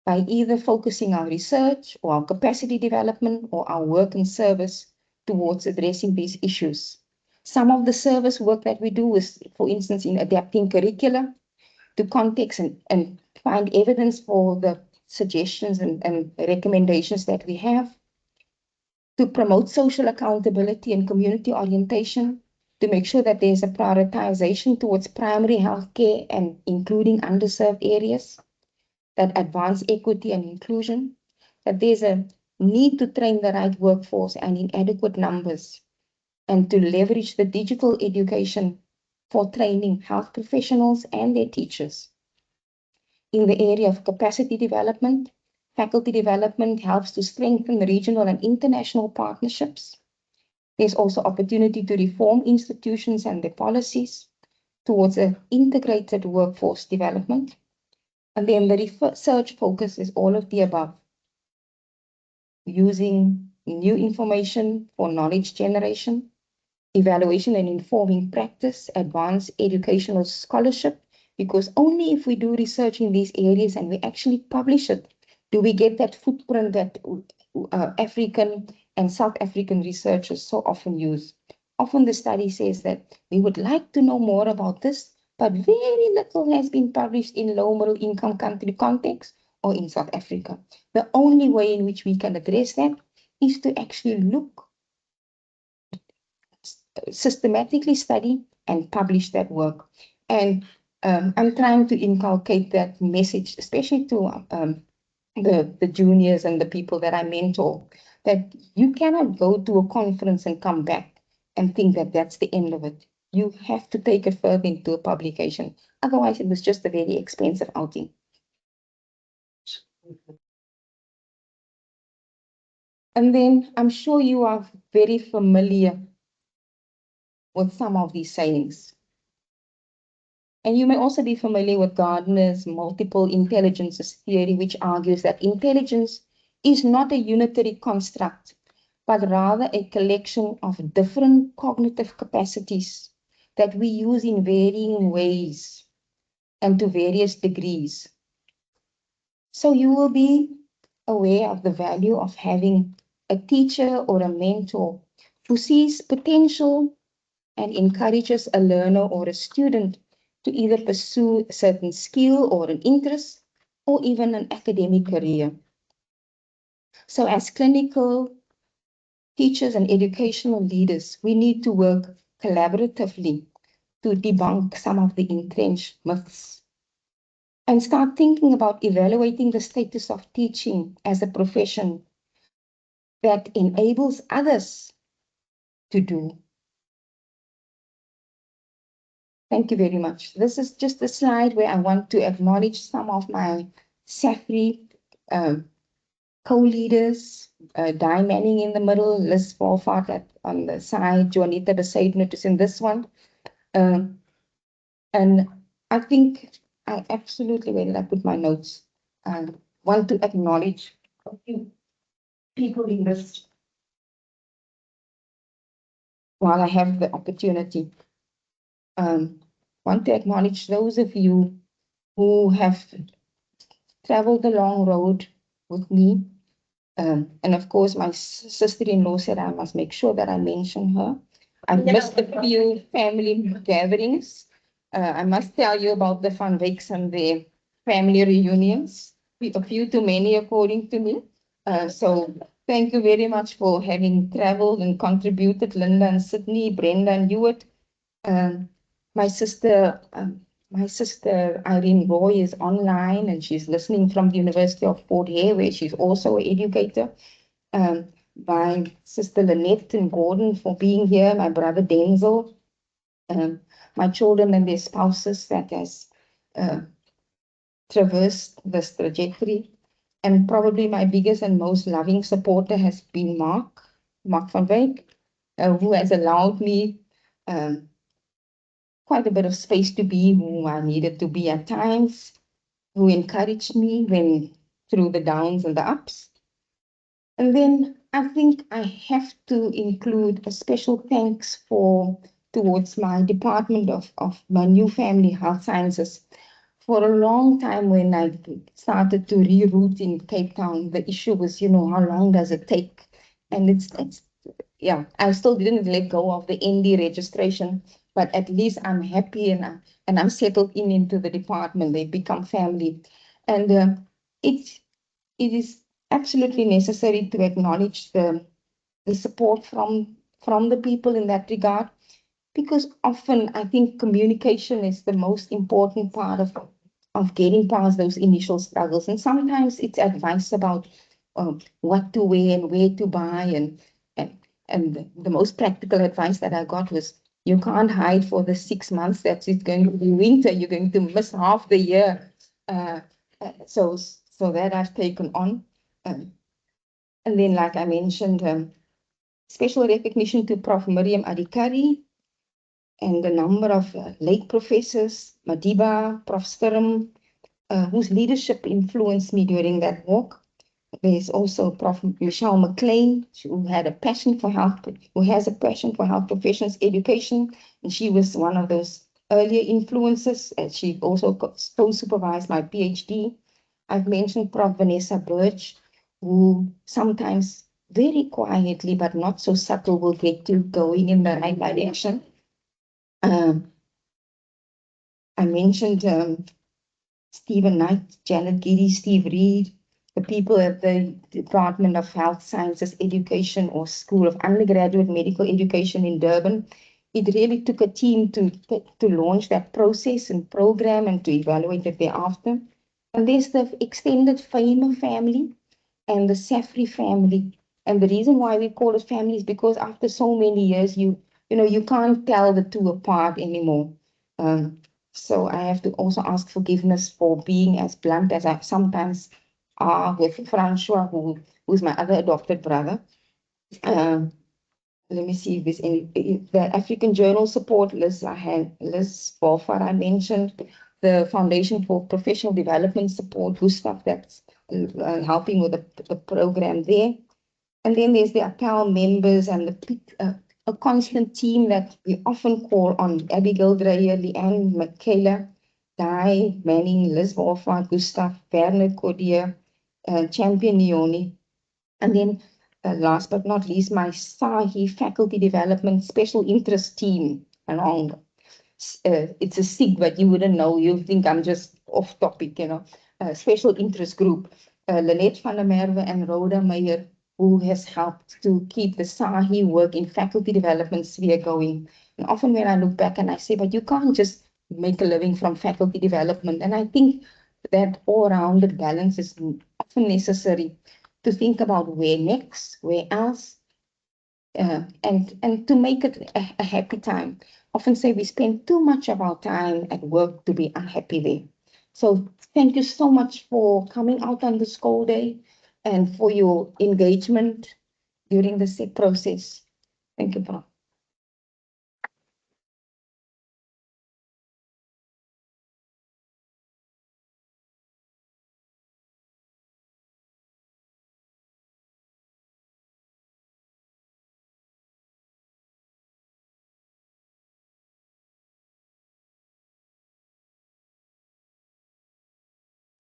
by either focusing our research or our capacity development or our work and service towards addressing these issues. Some of the service work that we do is, for instance, in adapting curricula to context and find evidence for the suggestions and recommendations that we have, to promote social accountability and community orientation, to make sure that there's a prioritization towards primary health care and including underserved areas, that advance equity and inclusion, that there's a need to train the right workforce and in adequate numbers, and to leverage the digital education for training health professionals and their teachers. In the area of capacity development, faculty development helps to strengthen regional and international partnerships. There's also opportunity to reform institutions and their policies towards an integrated workforce development. And then the research focus is all of the above, using new information for knowledge generation, evaluation and informing practice, advanced educational scholarship, because only if we do research in these areas and we actually publish it, do we get that footprint that African and South African researchers so often use. Often the study says that we would like to know more about this, but very little has been published in low middle income country context or in South Africa. The only way in which we can address that is to actually look, systematically study and publish that work. And I'm trying to inculcate that message, especially to the juniors and the people that I mentor, that you cannot go to a conference and come back and think that that's the end of it. You have to take it further into a publication. Otherwise, it was just a very expensive outing. And then I'm sure you are very familiar with some of these sayings. And you may also be familiar with Gardner's multiple intelligences theory, which argues that intelligence is not a unitary construct, but rather a collection of different cognitive capacities that we use in varying ways and to various degrees. So you will be aware of the value of having a teacher or a mentor who sees potential and encourages a learner or a student to either pursue a certain skill or an interest, or even an academic career. So as clinical teachers and educational leaders, we need to work collaboratively to debunk some of the entrenched myths and start thinking about evaluating the status of teaching as a profession that enables others to do. Thank you very much. This is just a slide where I want to acknowledge some of my SAFRI co-leaders, Di Manning in the middle, Liz Wolfart on the side, Juanita Besaidnut is in this one. And I think I absolutely, where did I put my notes? I want to acknowledge a few people in this while I have the opportunity. Want to acknowledge those of you who have traveled the long road with me. And of course, my sister-in-law said I must make sure that I mention her. I missed a few family gatherings. I must tell you about the Van Wyks and their family reunions. A few too many, according to me. So thank you very much for having traveled and contributed, Linda and Sydney, Brenda and Hewitt. Um, my sister, Irene Roy is online and she's listening from the University of Fort Hare, where she's also an educator. My sister Lynette and Gordon for being here, my brother Denzel, my children and their spouses that has traversed this trajectory. And probably my biggest and most loving supporter has been Mark Van Wyk, who has allowed me quite a bit of space to be who I needed to be at times, who encouraged me when through the downs and the ups. And then I think I have to include a special thanks towards my department of my new family health sciences. For a long time when I started to reroute in Cape Town, the issue was, how long does it take? And it's yeah, I still didn't let go of the ND registration, but at least I'm happy and I'm settled into the department. They become family, and it it is absolutely necessary to acknowledge the support from the people in that regard, because often I think communication is the most important part of getting past those initial struggles, and sometimes it's advice about what to wear and where to buy, and and the most practical advice that I got was you can't hide for the 6 months that it's going to be winter. You're going to miss half the year. Uh, so that I've taken on. Um, and then, like I mentioned, special recognition to Prof. Miriam Adikari and a number of late professors, Madiba, Prof. Sturm, whose leadership influenced me during that walk. There's also Prof. Michelle McLean, who had a passion for health, who has a passion for health professions education, and she was one of those earlier influences, and she also co-supervised my PhD. I've mentioned Prof. Vanessa Birch, who sometimes very quietly but not so subtle will get you going in the right direction. I mentioned Stephen Knight, Janet Giddy, Steve Reed, the people at the Department of Health Sciences Education or School of Undergraduate Medical Education in Durban. It really took a team to launch that process and program and to evaluate it thereafter. And there's the extended Famer family and the Safri family. And the reason why we call it family is because after so many years, you can't tell the two apart anymore. Um, so I have to also ask forgiveness for being as blunt as I sometimes are with Francois, who's my other adopted brother. Um, Let me see if there's the African Journal support list. I had Liz Wolfert, I mentioned the Foundation for Professional Development Support, Gustav, that's helping with the program there. And then there's the APAL members and a constant team that we often call on: Abigail Dreyer, Leanne Michaela, Guy Manning, Liz Wolfert, Gustav, Werner Cordier, Champion Leone. And then last but not least, my SAHI faculty development special interest team along. It's a SIG, but you wouldn't know. You think I'm just off topic, special interest group. Lynette van der Merwe and Rhoda Meyer, who has helped to keep the SAHI work in faculty development sphere going. And often when I look back and I say, but you can't just make a living from faculty development. And I think that all-rounded balance is often necessary to think about where next, where else, and to make it a happy time. Often say we spend too much of our time at work to be unhappy there. So thank you so much for coming out on the school day and for your engagement during the SIG process. Thank you, Prof.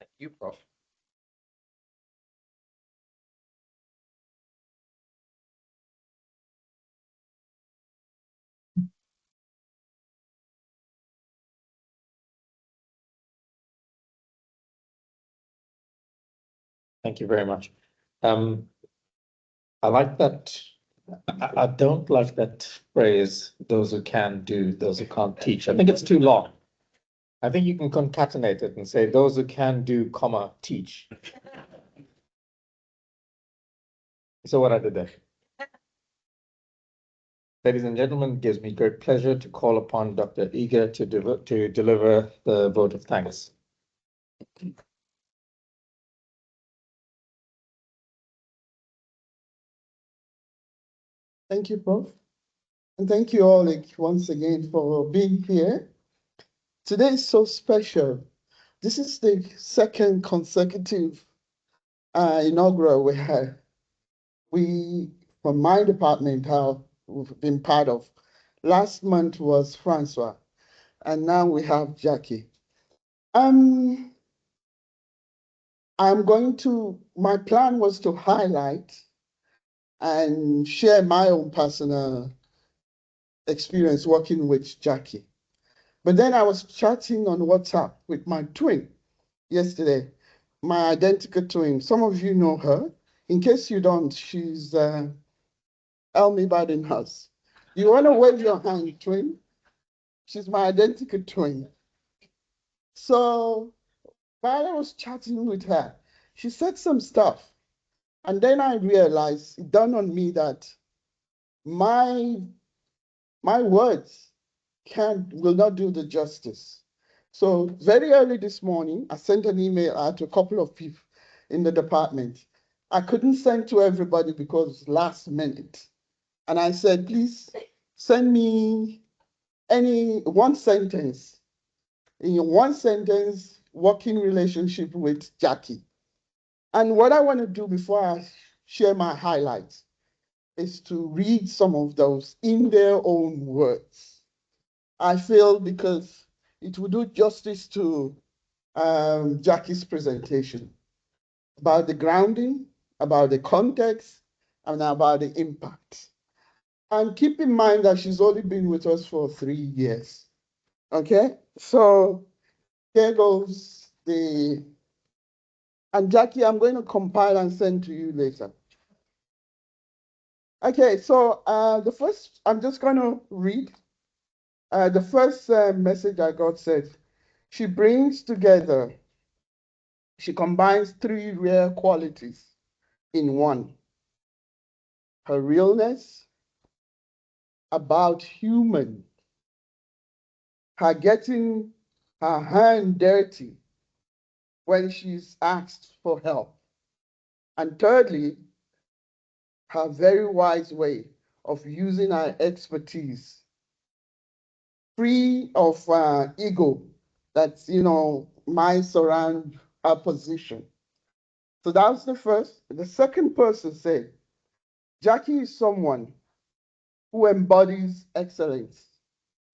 Thank you, Prof. Thank you very much. I like that. I don't like that phrase, those who can do, those who can't teach. I think it's too long. I think you can concatenate it and say those who can do, comma, teach. So what I did there. Ladies and gentlemen, it gives me great pleasure to call upon Dr. Eager to deliver the vote of thanks. Thank you, Prof. And thank you all once again for being here. Today is so special. This is the second consecutive inaugural we, from my department, we've been part of. Last month was Francois, and now we have Jackie. My plan was to highlight and share my own personal experience working with Jackie. But then I was chatting on WhatsApp with my twin yesterday, my identical twin. Some of you know her. In case you don't, she's Elmi Badenhouse. You want to wave your hand, twin? She's my identical twin. So while I was chatting with her, she said some stuff. And then I realized, it dawned on me that my words will not do the justice. So very early this morning, I sent an email out to a couple of people in the department. I couldn't send to everybody because last minute. And I said, please send me any one sentence, in your one sentence, working relationship with Jackie. And what I want to do before I share my highlights is to read some of those in their own words. I feel because it will do justice to Jackie's presentation about the grounding, about the context, and about the impact. And keep in mind that she's only been with us for 3 years. Okay, so here goes and Jackie, I'm going to compile and send to you later. Okay, so I'm just going to read. The first message I got said, she combines 3 rare qualities in one. Her realness, about human, her getting her hand dirty when she's asked for help. And thirdly, her very wise way of using her expertise, free of ego that's, might surround her position. So that was the first. The second person said, Jackie is someone who embodies excellence,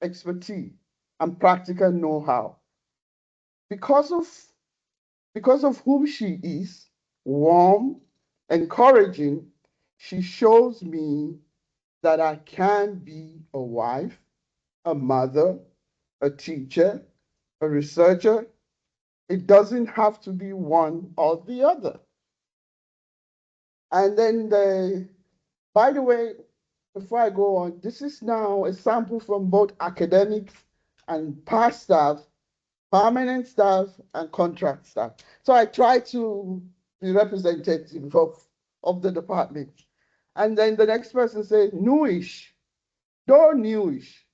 expertise, and practical know-how. Because of whom she is, warm, encouraging, she shows me that I can be a wife, a mother, a teacher, a researcher. It doesn't have to be one or the other. And then by the way, before I go on, this is now a sample from both academics and past staff, permanent staff, and contract staff. So I try to be representative of the department. And then the next person said, newish, though newish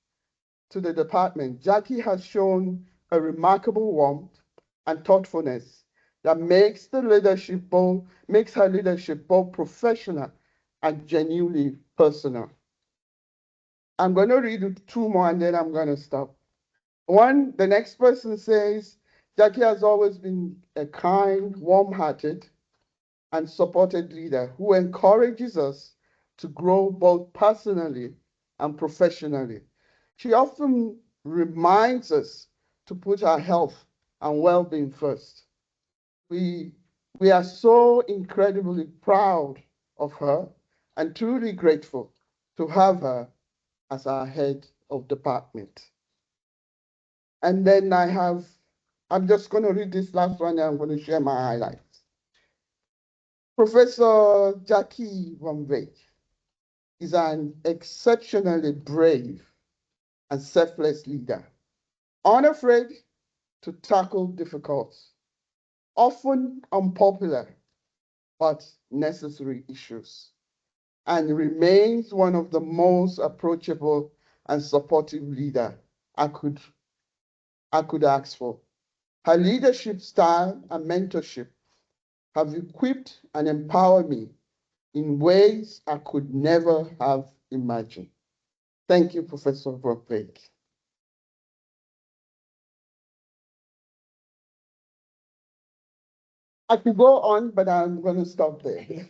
to the department, Jackie has shown a remarkable warmth and thoughtfulness that makes her leadership both professional and genuinely personal. I'm going to read 2 more and then I'm going to stop. The next person says, Jackie has always been a kind, warm-hearted, and supported leader who encourages us to grow both personally and professionally. She often reminds us to put our health and well-being first. We are so incredibly proud of her and truly grateful to have her as our head of department. And then I'm just going to read this last one and I'm going to share my highlights. Professor Jacky Van Wyk is an exceptionally brave and selfless leader, unafraid to tackle difficult, often unpopular, but necessary issues, and remains one of the most approachable and supportive leaders I could ask for. Her leadership style and mentorship have equipped and empowered me in ways I could never have imagined. Thank you, Professor Van Wyk. I could go on, but I'm going to stop there.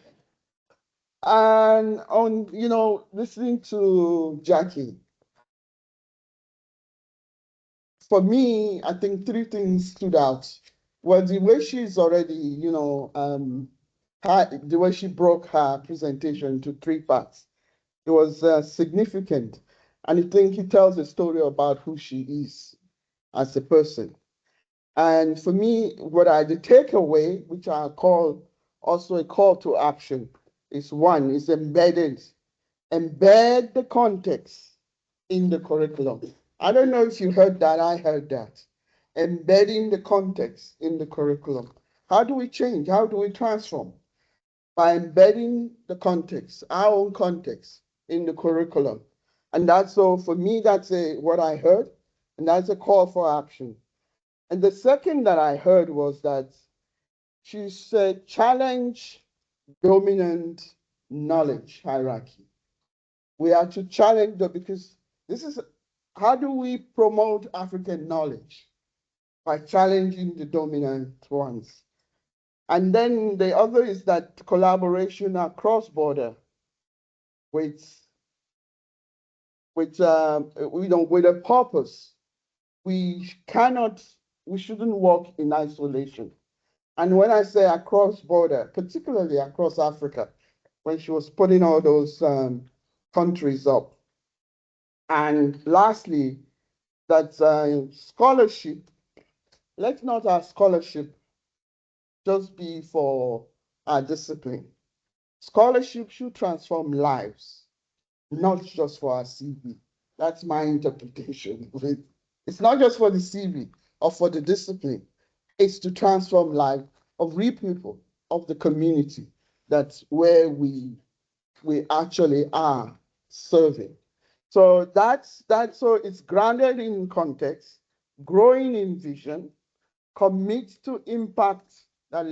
And on, listening to Jacky, for me, I think three things stood out. Well, the way she's already, the way she broke her presentation into three parts, it was significant. And I think it tells a story about who she is as a person. And for me, the takeaway, which I call also a call to action, is one, is embed the context in the curriculum. I don't know if you heard that, I heard that. Embedding the context in the curriculum. How do we change? How do we transform? By embedding the context, our own context in the curriculum. And that's so for me, that's what I heard, and that's a call for action. And the second that I heard was that she said, challenge dominant knowledge hierarchy. We are to challenge them because this is how do we promote African knowledge? By challenging the dominant ones. And then the other is that collaboration across border with with a purpose. We shouldn't work in isolation. And when I say across border, particularly across Africa, when she was putting all those countries up. And lastly, that scholarship, let not our scholarship just be for our discipline. Scholarship should transform lives, not just for our CV. That's my interpretation of it. It's not just for the CV or for the discipline. It's to transform life of real people, of the community. That's where we actually are serving. So so it's grounded in context, growing in vision, commit to impact that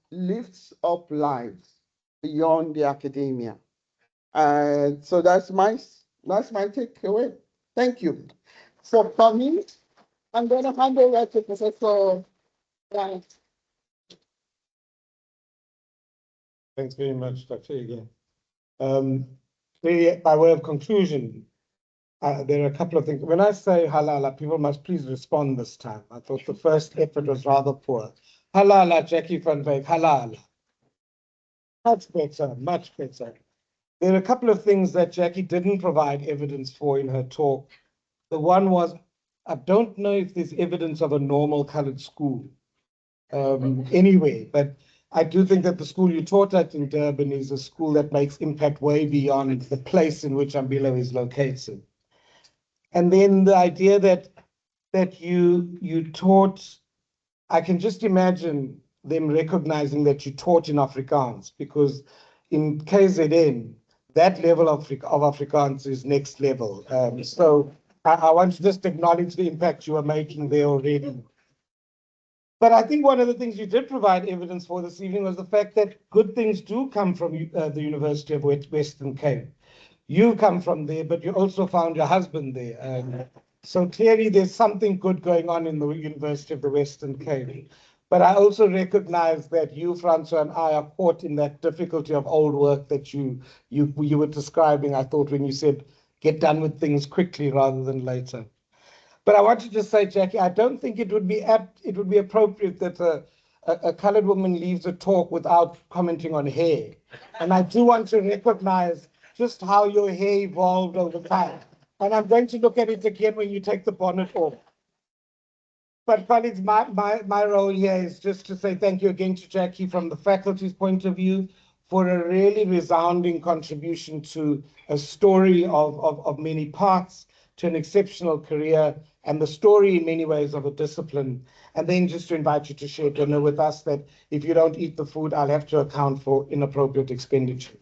lifts up lives beyond the academia. And so that's my takeaway. Thank you. For coming, I'm going to hand over to Professor Jacky. Thanks very much, Dr. Again. Really, by way of conclusion, there are a couple of things. When I say halala, people must please respond this time. I thought the first effort was rather poor. Halala, Jacky Van Wyk, halala. Much better, much better. There are a couple of things that Jacky didn't provide evidence for in her talk. The one was, I don't know if there's evidence of a normal colored school anyway, but I do think that the school you taught at in Durban is a school that makes impact way beyond the place in which Umbilo is located. And then the idea that you taught, I can just imagine them recognizing that you taught in Afrikaans, because in KZN, that level of Afrikaans is next level. So I want to just acknowledge the impact you are making there already. But I think one of the things you did provide evidence for this evening was the fact that good things do come from the University of Western Cape. You come from there, but you also found your husband there. So clearly there's something good going on in the University of the Western Cape. But I also recognize that you, Francois, and I are caught in that difficulty of old work that you were describing, I thought, when you said, get done with things quickly rather than later. But I want to just say, Jacky, I don't think it would be appropriate that a colored woman leaves a talk without commenting on hair. And I do want to recognize just how your hair evolved over time. And I'm going to look at it again when you take the bonnet off. But colleagues, my role here is just to say thank you again to Jacky from the faculty's point of view. for a really resounding contribution to a story of many parts, to an exceptional career, and the story in many ways of a discipline. And then just to invite you to share dinner with us, that if you don't eat the food, I'll have to account for inappropriate expenditure.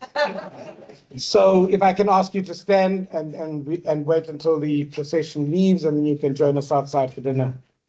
So if I can ask you to stand and wait until the procession leaves, and then you can join us outside for dinner.